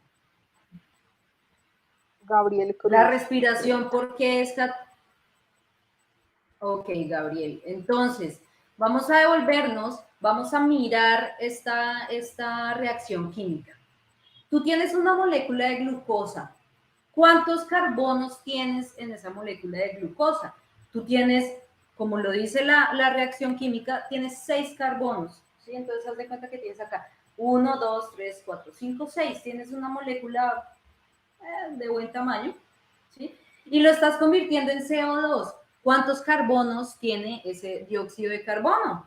Gabriel La Cruz nos respiración, pregunta. ¿por qué está? Ok, Gabriel. Entonces, vamos a devolvernos, vamos a mirar esta reacción química. Tú tienes una molécula de glucosa. ¿Cuántos carbonos tienes en esa molécula de glucosa? Tú tienes, como lo dice la reacción química, tienes 6 carbonos. ¿Sí? Entonces, haz de cuenta que tienes acá 1, 2, 3, 4, 5, 6. Tienes una molécula de buen tamaño. ¿Sí? Y lo estás convirtiendo en CO2. ¿Cuántos carbonos tiene ese dióxido de carbono?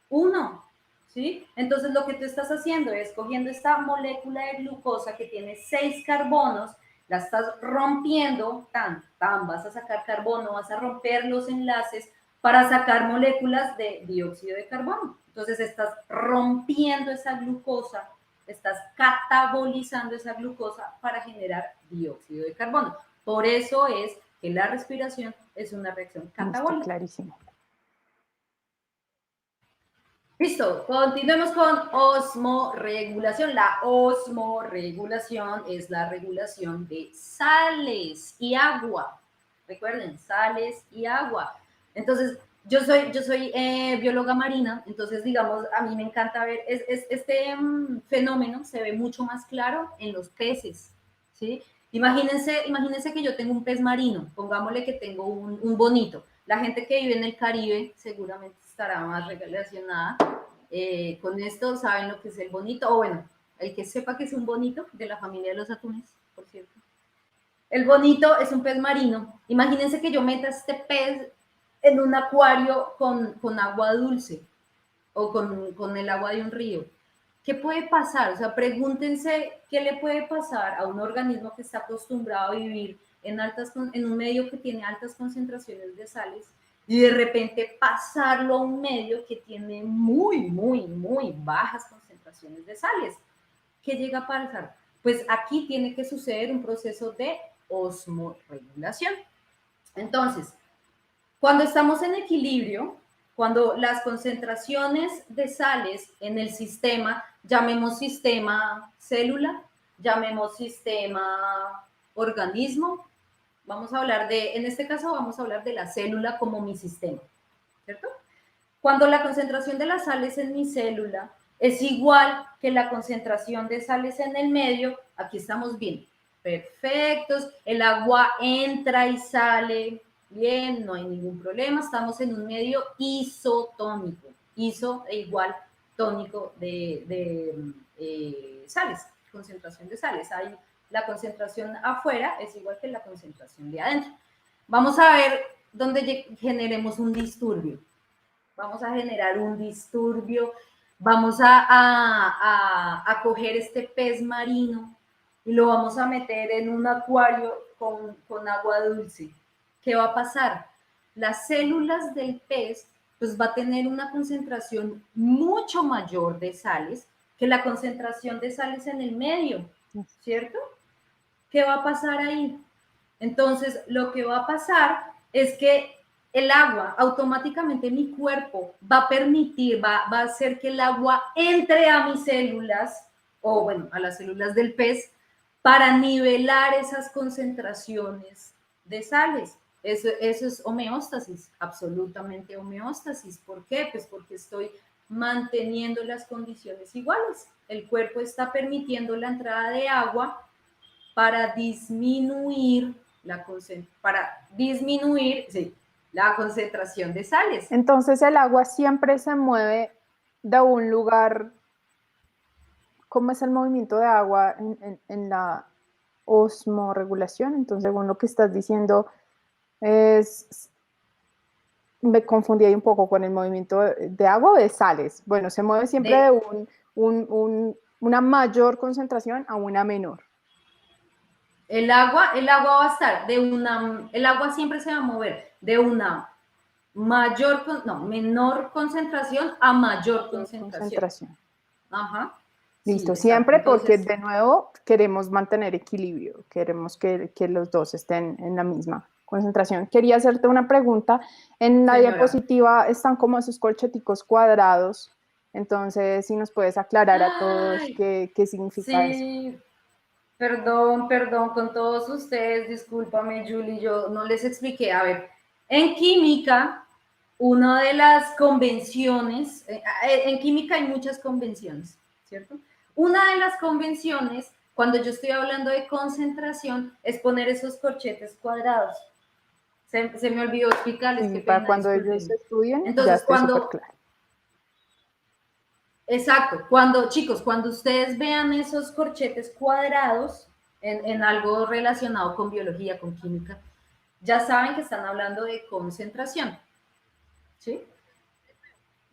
1. ¿Sí? Entonces lo que tú estás haciendo es cogiendo esta molécula de glucosa que tiene 6 carbonos, la estás rompiendo, vas a sacar carbono, vas a romper los enlaces para sacar moléculas de dióxido de carbono. Entonces estás rompiendo esa glucosa, estás catabolizando esa glucosa para generar dióxido de carbono. Por eso es que la respiración es una reacción Listo, catabólica. clarísimo. Listo, continuemos con osmorregulación. La osmorregulación es la regulación de sales y agua. Recuerden, sales y agua. Entonces, yo soy bióloga marina, entonces, digamos, a mí me encanta ver, este fenómeno se ve mucho más claro en los peces, ¿sí? Imagínense que yo tengo un pez marino, pongámosle que tengo un bonito. La gente que vive en el Caribe seguramente estará más relacionada con esto, saben lo que es el bonito, o bueno, el que sepa que es un bonito de la familia de los atunes, por cierto. El bonito es un pez marino. Imagínense que yo meta este pez en un acuario con agua dulce o con el agua de un río. ¿Qué puede pasar? O sea, pregúntense qué le puede pasar a un organismo que está acostumbrado a vivir en un medio que tiene altas concentraciones de sales y de repente pasarlo a un medio que tiene muy bajas concentraciones de sales. ¿Qué llega a pasar? Pues aquí tiene que suceder un proceso de osmorregulación. Entonces, cuando estamos en equilibrio, cuando las concentraciones de sales en el sistema, llamemos sistema célula, llamemos sistema organismo, vamos a hablar en este caso vamos a hablar de la célula como mi sistema, ¿cierto? Cuando la concentración de las sales en mi célula es igual que la concentración de sales en el medio, aquí estamos bien, perfectos, el agua entra y sale, bien, no hay ningún problema, estamos en un medio isotónico, iso e igual tónico de sales, concentración de sales, hay la concentración afuera es igual que la concentración de adentro. Vamos a ver dónde generemos un disturbio. Vamos a generar un disturbio, vamos a coger este pez marino y lo vamos a meter en un acuario con agua dulce. ¿Qué va a pasar? Las células del pez pues va a tener una concentración mucho mayor de sales que la concentración de sales en el medio, ¿cierto? ¿Qué va a pasar ahí? Entonces, lo que va a pasar es que el agua, automáticamente mi cuerpo va a permitir, va a hacer que el agua entre a mis células, o bueno, a las células del pez, para nivelar esas concentraciones de sales. Eso es homeostasis, absolutamente homeostasis. ¿Por qué? Pues porque estoy manteniendo las condiciones iguales. El cuerpo está permitiendo la entrada de agua para disminuir la concentración de sales. Entonces el agua siempre se mueve de un lugar. ¿Cómo es el movimiento de agua en la osmorregulación. Entonces, según lo que estás diciendo, me confundí ahí un poco con el movimiento de agua o de sales. Bueno, se mueve siempre de una mayor concentración a una menor. El agua va a estar el agua siempre se va a mover de una menor concentración a mayor concentración. Ajá. Listo, sí, siempre porque de nuevo queremos mantener equilibrio, queremos que los dos estén en la misma concentración. Quería hacerte una pregunta. En la diapositiva están como esos colcheticos cuadrados, entonces si nos puedes aclarar a todos qué significa eso. Perdón con todos ustedes, discúlpame Julie, yo no les expliqué. A ver, en química, una de las convenciones, en química hay muchas convenciones, ¿cierto? Una de las convenciones, cuando yo estoy hablando de concentración, es poner esos corchetes cuadrados. Se me olvidó explicarles, sí, para cuando ellos estudien, entonces, ya esté súper claro. Exacto, chicos, cuando ustedes vean esos corchetes cuadrados en algo relacionado con biología, con química, ya saben que están hablando de concentración, ¿sí?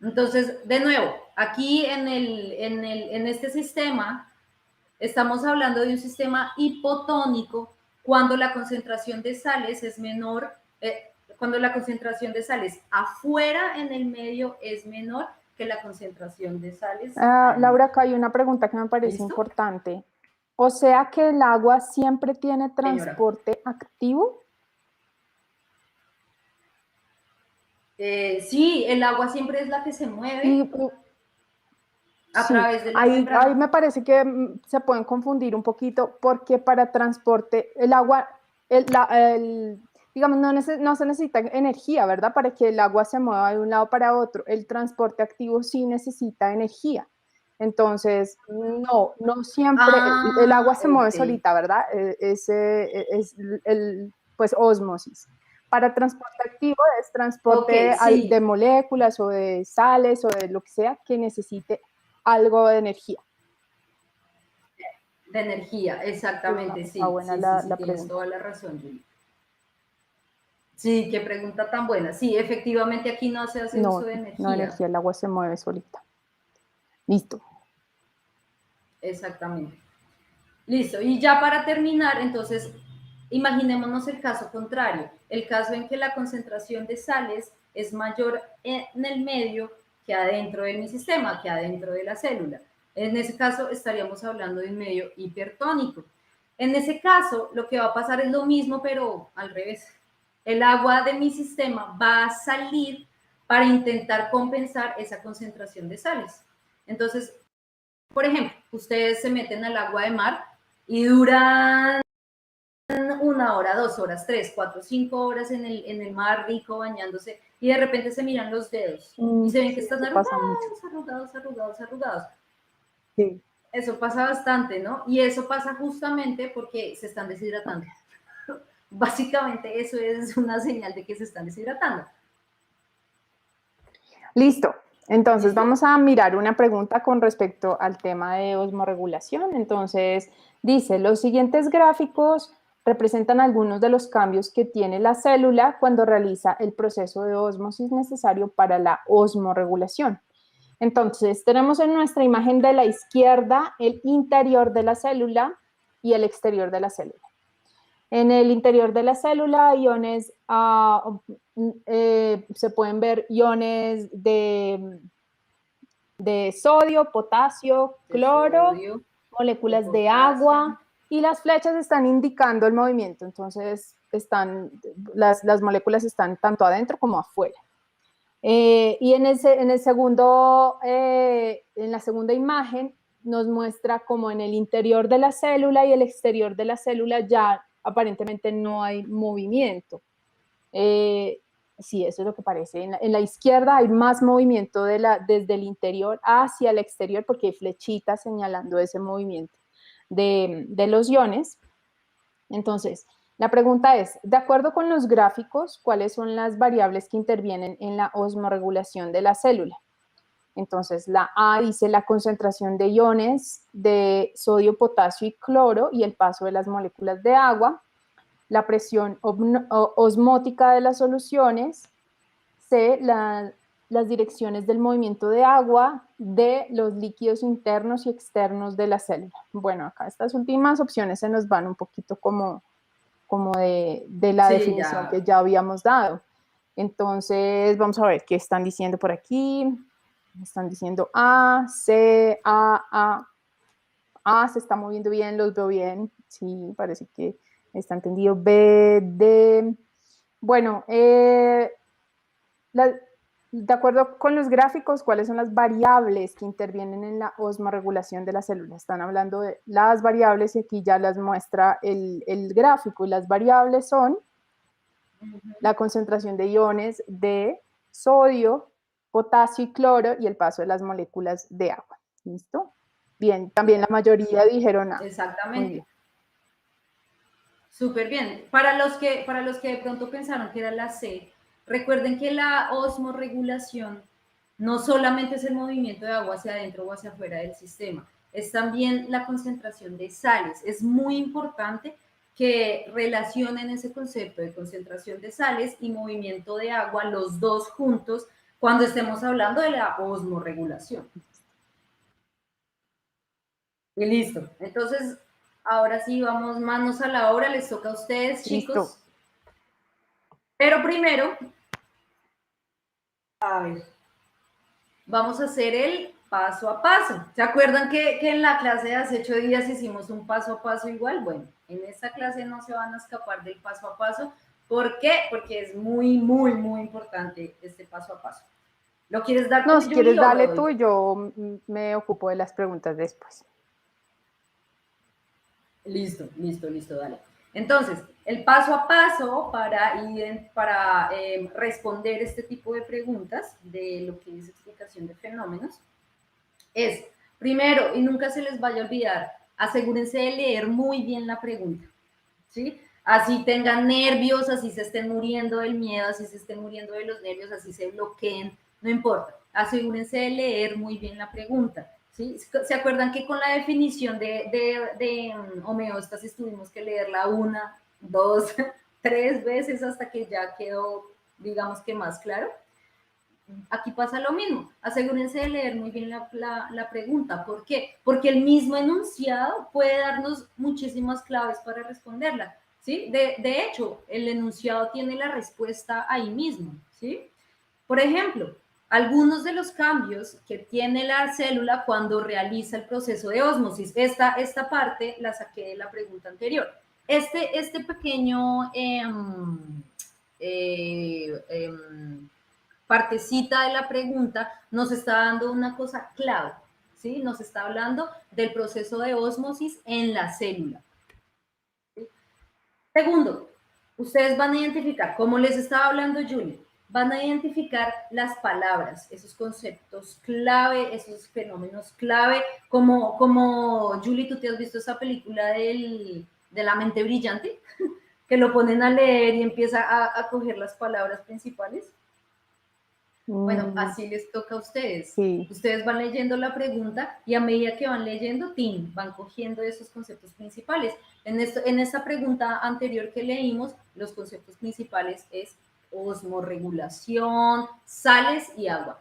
Entonces, de nuevo, aquí en este sistema, estamos hablando de un sistema hipotónico cuando la concentración de sales es menor, cuando la concentración de sales afuera en el medio es menor que la concentración de sales. Laura, acá hay una pregunta que me parece importante. O sea que el agua siempre tiene transporte activo. Sí, el agua siempre es la que se mueve a través de la membrana. Ahí me parece que se pueden confundir un poquito porque para transporte el agua, digamos, no se necesita energía, ¿verdad? Para que el agua se mueva de un lado para otro. El transporte activo sí necesita energía. Entonces, no siempre, el agua se mueve solita, ¿verdad? Pues ósmosis. Para transporte activo es transporte de moléculas o de sales o de lo que sea que necesite algo de energía. De energía, exactamente, sí. Buena la tienes toda la razón, Julie. Sí, qué pregunta tan buena. Sí, efectivamente aquí no se hace uso de energía. No energía, el agua se mueve solita. Listo. Exactamente. Listo. Y ya para terminar, entonces, imaginémonos el caso contrario, el caso en que la concentración de sales es mayor en el medio que adentro de mi sistema, que adentro de la célula. En ese caso estaríamos hablando de un medio hipertónico. En ese caso, lo que va a pasar es lo mismo, pero al revés. El agua de mi sistema va a salir para intentar compensar esa concentración de sales. Entonces, por ejemplo, ustedes se meten al agua de mar y duran 1 hora, 2 horas, 3, 4, 5 horas en el mar rico bañándose y de repente se miran los dedos y se ven que están arrugados. Sí. Eso pasa bastante, ¿no? Y eso pasa justamente porque se están deshidratando. Básicamente eso es una señal de que se están deshidratando. Listo. Entonces vamos a mirar una pregunta con respecto al tema de osmorregulación. Entonces dice, los siguientes gráficos representan algunos de los cambios que tiene la célula cuando realiza el proceso de ósmosis necesario para la osmorregulación. Entonces tenemos en nuestra imagen de la izquierda el interior de la célula y el exterior de la célula. En el interior de la célula, iones, se pueden ver iones de sodio, potasio, cloro, moléculas de agua, y las flechas están indicando el movimiento. Entonces, las moléculas están tanto adentro como afuera. Y en la segunda imagen nos muestra como en el interior de la célula y el exterior de la célula ya aparentemente no hay movimiento. Sí, eso es lo que parece. En la izquierda hay más movimiento desde el interior hacia el exterior porque hay flechitas señalando ese movimiento de los iones. Entonces, la pregunta es, de acuerdo con los gráficos, ¿cuáles son las variables que intervienen en la osmorregulación de la célula? Entonces, la A dice la concentración de iones de sodio, potasio y cloro y el paso de las moléculas de agua, la presión osmótica de las soluciones, C, las direcciones del movimiento de agua, D, los líquidos internos y externos de la célula. Bueno, acá estas últimas opciones se nos van un poquito como de la definición que ya habíamos dado. Entonces, vamos a ver qué están diciendo por aquí. Están diciendo A, C, A se está moviendo bien, los veo bien. Sí, parece que está entendido. B, D. Bueno, de acuerdo con los gráficos, ¿cuáles son las variables que intervienen en la osmorregulación de la célula? Están hablando de las variables y aquí ya las muestra el gráfico. Y las variables son la concentración de iones de sodio, potasio y cloro y el paso de las moléculas de agua. ¿Listo? Bien, también la mayoría dijeron A. Exactamente. Súper bien. Para los que de pronto pensaron que era la C, recuerden que la osmorregulación no solamente es el movimiento de agua hacia adentro o hacia afuera del sistema, es también la concentración de sales. Es muy importante que relacionen ese concepto de concentración de sales y movimiento de agua, los dos juntos, cuando estemos hablando de la osmorregulación. Y listo. Entonces, ahora sí, vamos manos a la obra. Les toca a ustedes, chicos. Listo. Pero primero, a ver, vamos a hacer el paso a paso. ¿Se acuerdan que en la clase de hace 8 días hicimos un paso a paso igual? Bueno, en esta clase no se van a escapar del paso a paso. ¿Por qué? Porque es muy, muy, muy importante este paso a paso. ¿Lo quieres dar tú? No, si quieres dale tú y yo me ocupo de las preguntas después. Listo, listo, listo, dale. Entonces, el paso a paso para responder este tipo de preguntas de lo que es explicación de fenómenos es, primero, y nunca se les vaya a olvidar, asegúrense de leer muy bien la pregunta, ¿sí? Así tengan nervios, así se estén muriendo del miedo, así se estén muriendo de los nervios, así se bloqueen, no importa. Asegúrense de leer muy bien la pregunta. ¿Sí? ¿Se acuerdan que con la definición de homeostasis tuvimos que leerla 1, 2, 3 veces hasta que ya quedó, digamos que más claro? Aquí pasa lo mismo. Asegúrense de leer muy bien la pregunta. ¿Por qué? Porque el mismo enunciado puede darnos muchísimas claves para responderla. ¿Sí? De hecho, el enunciado tiene la respuesta ahí mismo. ¿Sí? Por ejemplo, algunos de los cambios que tiene la célula cuando realiza el proceso de ósmosis. Esta parte la saqué de la pregunta anterior. Este pequeño partecita de la pregunta nos está dando una cosa clave, ¿sí? Nos está hablando del proceso de ósmosis en la célula. ¿Sí? Segundo, ustedes van a identificar, como les estaba hablando Julie, van a identificar las palabras, esos conceptos clave, esos fenómenos clave, como Julie, ¿tú te has visto esa película de la mente brillante? Que lo ponen a leer y empieza a coger las palabras principales. Bueno, así les toca a ustedes. Sí. Ustedes van leyendo la pregunta y a medida que van leyendo, van cogiendo esos conceptos principales. En esta pregunta anterior que leímos, los conceptos principales es osmorregulación, sales y agua.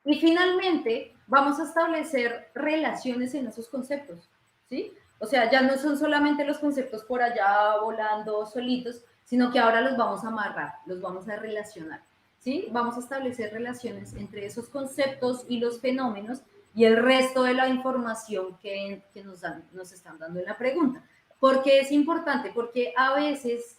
Y finalmente, vamos a establecer relaciones en esos conceptos, ¿sí? O sea, ya no son solamente los conceptos por allá volando solitos, sino que ahora los vamos a amarrar, los vamos a relacionar. ¿Sí? Vamos a establecer relaciones entre esos conceptos y los fenómenos y el resto de la información que nos están dando en la pregunta. ¿Por qué es importante? Porque a veces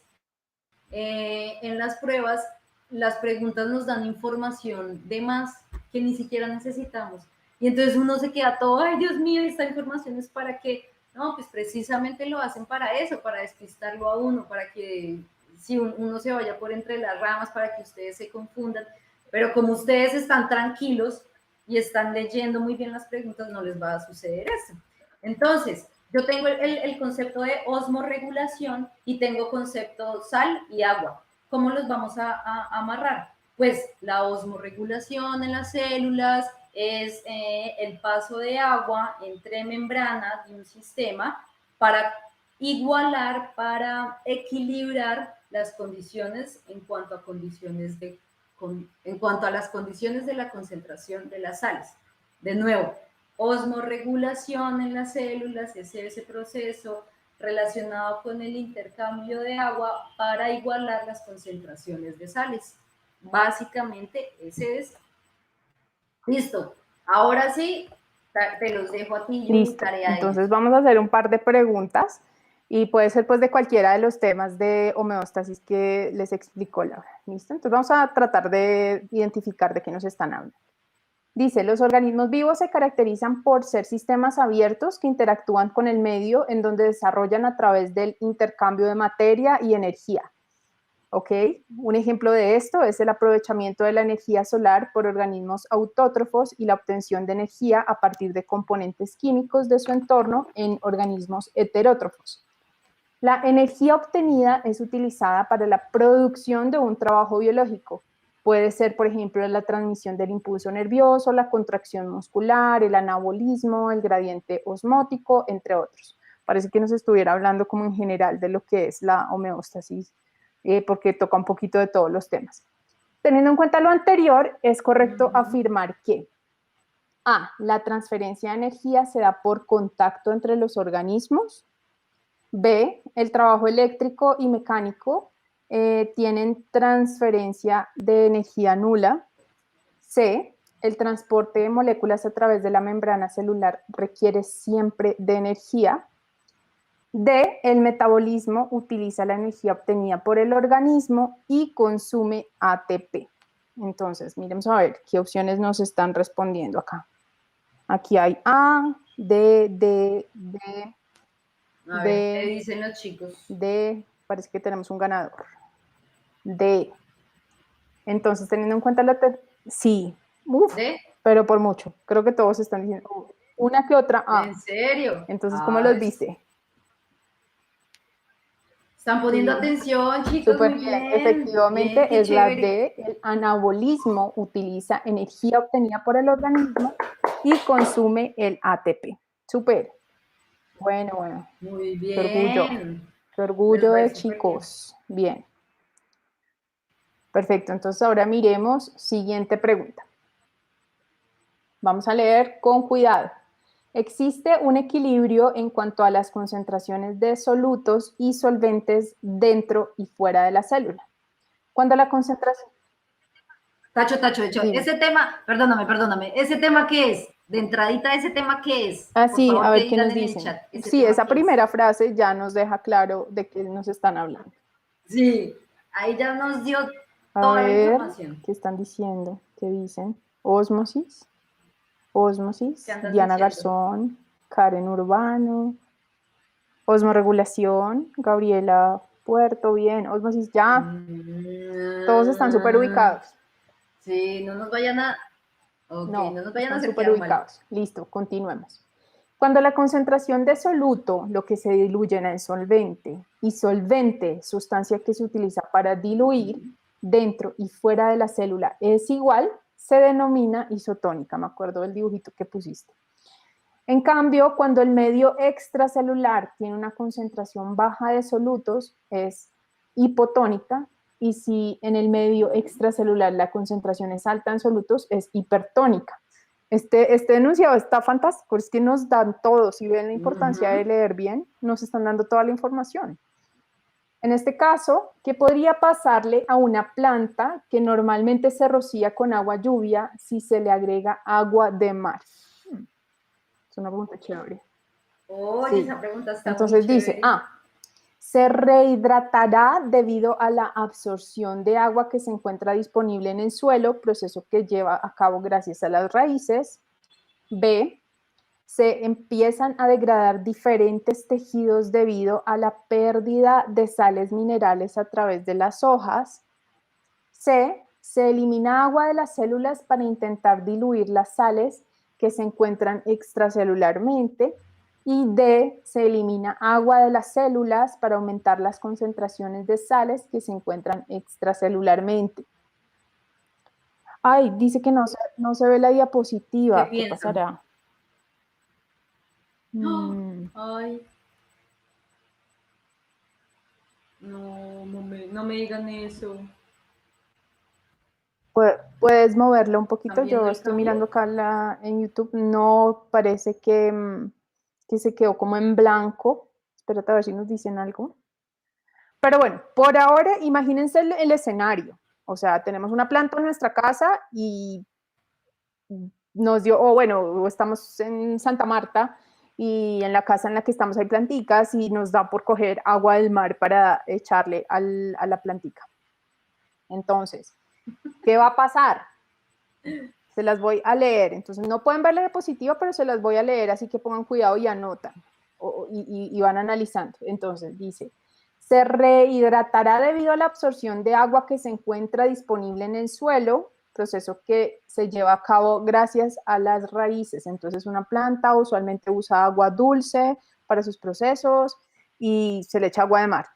en las pruebas las preguntas nos dan información de más que ni siquiera necesitamos. Y entonces uno se queda todo, ay Dios mío, esta información es para qué. No, pues precisamente lo hacen para eso, para despistarlo a uno, para que si uno se vaya por entre las ramas, para que ustedes se confundan, pero como ustedes están tranquilos y están leyendo muy bien las preguntas, no les va a suceder eso. Entonces, yo tengo el concepto de osmorregulación y tengo concepto sal y agua. ¿Cómo los vamos a amarrar? Pues la osmorregulación en las células es el paso de agua entre membranas de un sistema para igualar, para equilibrar las condiciones en cuanto a las condiciones de la concentración de las sales. De nuevo, osmorregulación en las células es ese proceso relacionado con el intercambio de agua para igualar las concentraciones de sales. Básicamente ese es. Listo. Ahora sí, te los dejo a ti, Yuli, Listo. tarea de Entonces ellos. vamos a hacer un par de preguntas y puede ser pues de cualquiera de los temas de homeostasis que les explicó Laura. ¿Listo? Entonces vamos a tratar de identificar de qué nos están hablando. Dice, los organismos vivos se caracterizan por ser sistemas abiertos que interactúan con el medio en donde desarrollan a través del intercambio de materia y energía. ¿Ok? Un ejemplo de esto es el aprovechamiento de la energía solar por organismos autótrofos y la obtención de energía a partir de componentes químicos de su entorno en organismos heterótrofos. La energía obtenida es utilizada para la producción de un trabajo biológico. Puede ser, por ejemplo, la transmisión del impulso nervioso, la contracción muscular, el anabolismo, el gradiente osmótico, entre otros. Parece que nos estuviera hablando como en general de lo que es la homeostasis, porque toca un poquito de todos los temas. Teniendo en cuenta lo anterior, es correcto afirmar que A, la transferencia de energía se da por contacto entre los organismos. B, el trabajo eléctrico y mecánico tienen transferencia de energía nula. C, el transporte de moléculas a través de la membrana celular requiere siempre de energía. D, el metabolismo utiliza la energía obtenida por el organismo y consume ATP. Entonces, miremos a ver qué opciones nos están respondiendo acá. Aquí hay A, D, D, D, A ver, ¿qué dicen los chicos? D, parece que tenemos un ganador. D. Entonces, teniendo en cuenta sí, ¿D? pero por mucho. Creo que todos están diciendo una que otra A. ¿En serio? Entonces, ¿cómo los viste? Están poniendo atención, chicos, Súper muy bien. bien. Efectivamente, Bien, qué es la chévere. D. El anabolismo utiliza energía obtenida por el organismo y consume el ATP. Súper. Bueno. Muy bien. Qué orgullo. Qué orgullo de chicos. Bien. Perfecto. Entonces, ahora miremos siguiente pregunta. Vamos a leer con cuidado. Existe un equilibrio en cuanto a las concentraciones de solutos y solventes dentro y fuera de la célula. Cuando la concentración... Tacho, hecho. Ese tema, perdóname, ¿ese tema qué es? De entradita, ¿ese tema qué es? Por favor, a ver que qué nos digan en el dicen. chat. Sí, esa primera frase ya nos deja claro de qué nos están hablando. Sí, ahí ya nos dio toda la información. ¿Qué están diciendo? ¿Qué dicen? Osmosis. Diana Garzón, Karen Urbano, osmorregulación, Gabriela Puerto, bien, osmosis ya. Todos están súper ubicados. Sí, no nos vayan a... Okay, no nos vayan a hacer quedar ubicados. Mal. Listo, continuemos. Cuando la concentración de soluto, lo que se diluye en el solvente, y solvente, sustancia que se utiliza para diluir dentro y fuera de la célula, es igual, se denomina isotónica. Me acuerdo del dibujito que pusiste. En cambio, cuando el medio extracelular tiene una concentración baja de solutos, es hipotónica, y si en el medio extracelular la concentración es alta en solutos, es hipertónica. Este enunciado está fantástico, es que nos dan todo, si ven la importancia de leer bien, nos están dando toda la información. En este caso, ¿qué podría pasarle a una planta que normalmente se rocía con agua lluvia si se le agrega agua de mar? Es una pregunta chévere. Sí. Esa pregunta está entonces muy dice, se rehidratará debido a la absorción de agua que se encuentra disponible en el suelo, proceso que lleva a cabo gracias a las raíces. B, se empiezan a degradar diferentes tejidos debido a la pérdida de sales minerales a través de las hojas. C, se elimina agua de las células para intentar diluir las sales que se encuentran extracelularmente. Y D, se elimina agua de las células para aumentar las concentraciones de sales que se encuentran extracelularmente. Ay, dice que no se ve la ¿Qué diapositiva. ¿Qué piensan? pasará? Mm, Ay, no me digan eso. ¿Puedes moverlo un ¿Están poquito? viendo Yo el estoy cambio? mirando acá en YouTube. No parece que se quedó como en blanco. Espérate a ver si nos dicen algo. Pero bueno, por ahora imagínense el escenario. O sea, tenemos una planta en nuestra casa y nos dio, o bueno, estamos en Santa Marta y en la casa en la que estamos hay planticas y nos da por coger agua del mar para echarle a la plantica. Entonces, ¿qué va a pasar? Se las voy a leer. Entonces, no pueden ver la diapositiva, pero se las voy a leer, así que pongan cuidado y anotan y van analizando. Entonces, dice, se rehidratará debido a la absorción de agua que se encuentra disponible en el suelo, proceso que se lleva a cabo gracias a las raíces. Entonces, una planta usualmente usa agua dulce para sus procesos y se le echa agua de mar.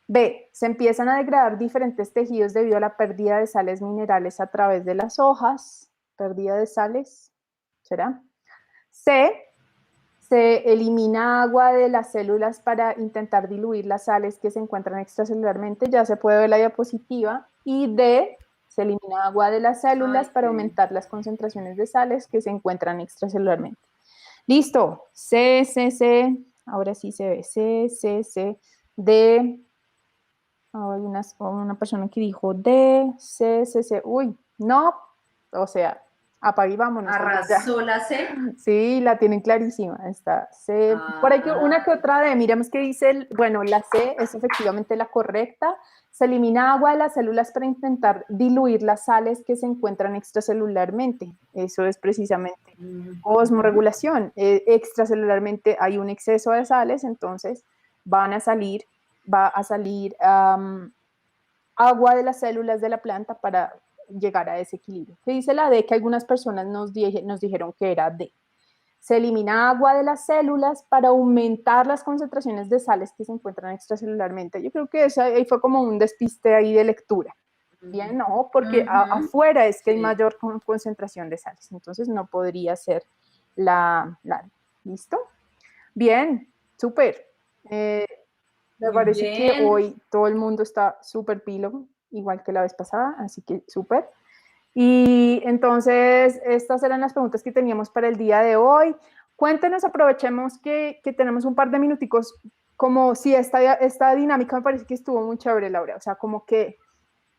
B. Se empiezan a degradar diferentes tejidos debido a la pérdida de sales minerales a través de las hojas. Pérdida de sales, ¿será? C. Se elimina agua de las células para intentar diluir las sales que se encuentran extracelularmente. Ya se puede ver la diapositiva. Y D. Se elimina agua de las células Ay, para qué... aumentar las concentraciones de sales que se encuentran extracelularmente. Listo. C, C, C. Ahora sí se ve. C, C, C. D. Hay una persona que dijo D, C, C, C. Uy, no. O sea, apague y vámonos, porque ya. Arrasó la C. Sí, la tienen clarísima. Está C. Por ahí que una Ah, que otra D. Miremos qué dice bueno, la C es efectivamente la correcta. Se elimina agua de las células para intentar diluir las sales que se encuentran extracelularmente. Eso es precisamente osmorregulación. Extracelularmente hay un exceso de sales, entonces van a salir, va a salir agua de las células de la planta para llegar a ese equilibrio. ¿Qué dice la D? Que algunas personas nos dijeron que era D. Se elimina agua de las células para aumentar las concentraciones de sales que se encuentran extracelularmente. Yo creo que ahí fue como un despiste ahí de lectura. Bien, no, porque afuera es que hay sí, mayor concentración de sales, entonces no podría ser ¿listo? Bien, súper. Me muy parece que bien. hoy todo el mundo está súper pilo, igual que la vez pasada, así que súper. Y entonces, estas eran las preguntas que teníamos para el día de hoy. Cuéntenos, aprovechemos que tenemos un par de minuticos, como si esta dinámica me parece que estuvo muy chévere, Laura. O sea, como que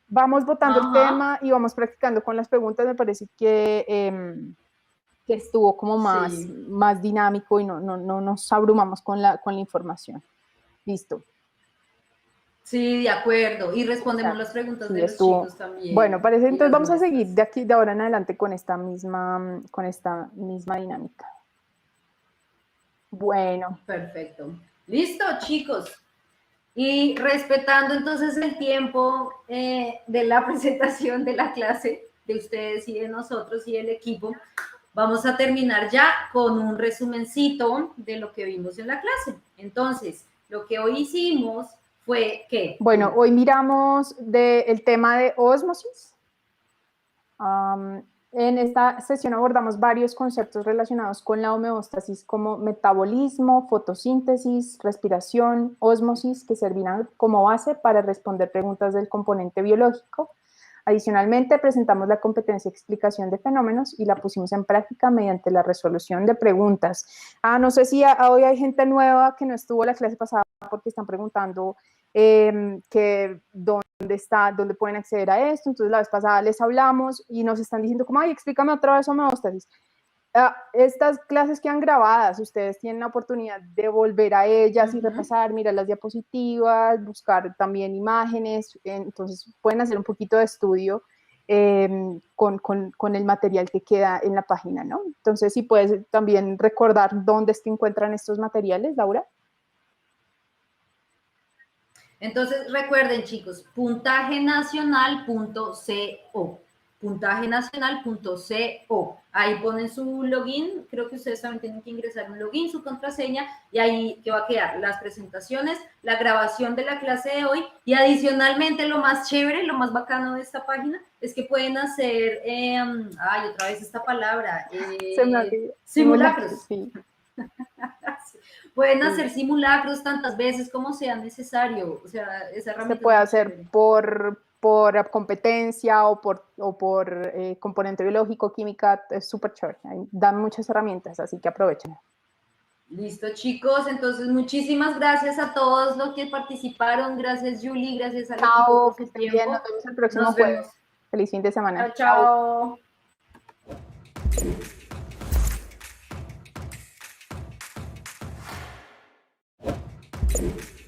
vamos votando el Ajá, tema y vamos practicando con las preguntas, me parece que estuvo como sí. más dinámico y no nos abrumamos con la información. Listo. Sí, de acuerdo. Y respondemos las Exacto. preguntas Sí, de los estuvo. chicos Bueno, también parece y entonces las vamos a seguir nuestras. de aquí de ahora en adelante con esta misma dinámica. Bueno, Perfecto. Listo, chicos. Y respetando entonces el tiempo de la presentación de la clase de ustedes y de nosotros y del equipo, vamos a terminar ya con un resumencito de lo que vimos en la clase. Entonces, lo que hoy hicimos fue, ¿qué, bueno, Julia? hoy miramos el tema de osmosis. En esta sesión abordamos varios conceptos relacionados con la homeostasis como metabolismo, fotosíntesis, respiración, osmosis, que servirán como base para responder preguntas del componente biológico. Adicionalmente, presentamos la competencia de explicación de fenómenos y la pusimos en práctica mediante la resolución de preguntas. No sé si hoy hay gente nueva que no estuvo la clase pasada porque están preguntando que dónde pueden acceder a esto. Entonces, la vez pasada les hablamos y nos están diciendo como, ay, explícame otra vez homeostasis. Estas clases quedan grabadas, ustedes tienen la oportunidad de volver a ellas y repasar, mirar las diapositivas, buscar también imágenes, entonces pueden hacer un poquito de estudio con el material que queda en la página, ¿no? Entonces, si puedes también recordar dónde es que encuentran estos materiales, Laura. Entonces, recuerden, chicos, puntajenacional.co. puntajenacional.co. Ahí ponen su login, creo que ustedes también tienen que ingresar un login, su contraseña, y ahí que va a quedar las presentaciones, la grabación de la clase de hoy, y adicionalmente lo más chévere, lo más bacano de esta página, es que pueden hacer, otra vez esta palabra, Se me olvidó. simulacros. Sí. Pueden hacer simulacros tantas veces como sea necesario, o sea, esa herramienta Se puede es hacer chévere. por competencia o por componente biológico, química, es súper chévere. Dan muchas herramientas, así que aprovechen. Listo, chicos. Entonces, muchísimas gracias a todos los que participaron. Gracias, Julie. Gracias al equipo Chao, por que su estén bien. tiempo. Nos vemos el próximo Nos jueves. vemos. Feliz fin de semana. Chao, chao.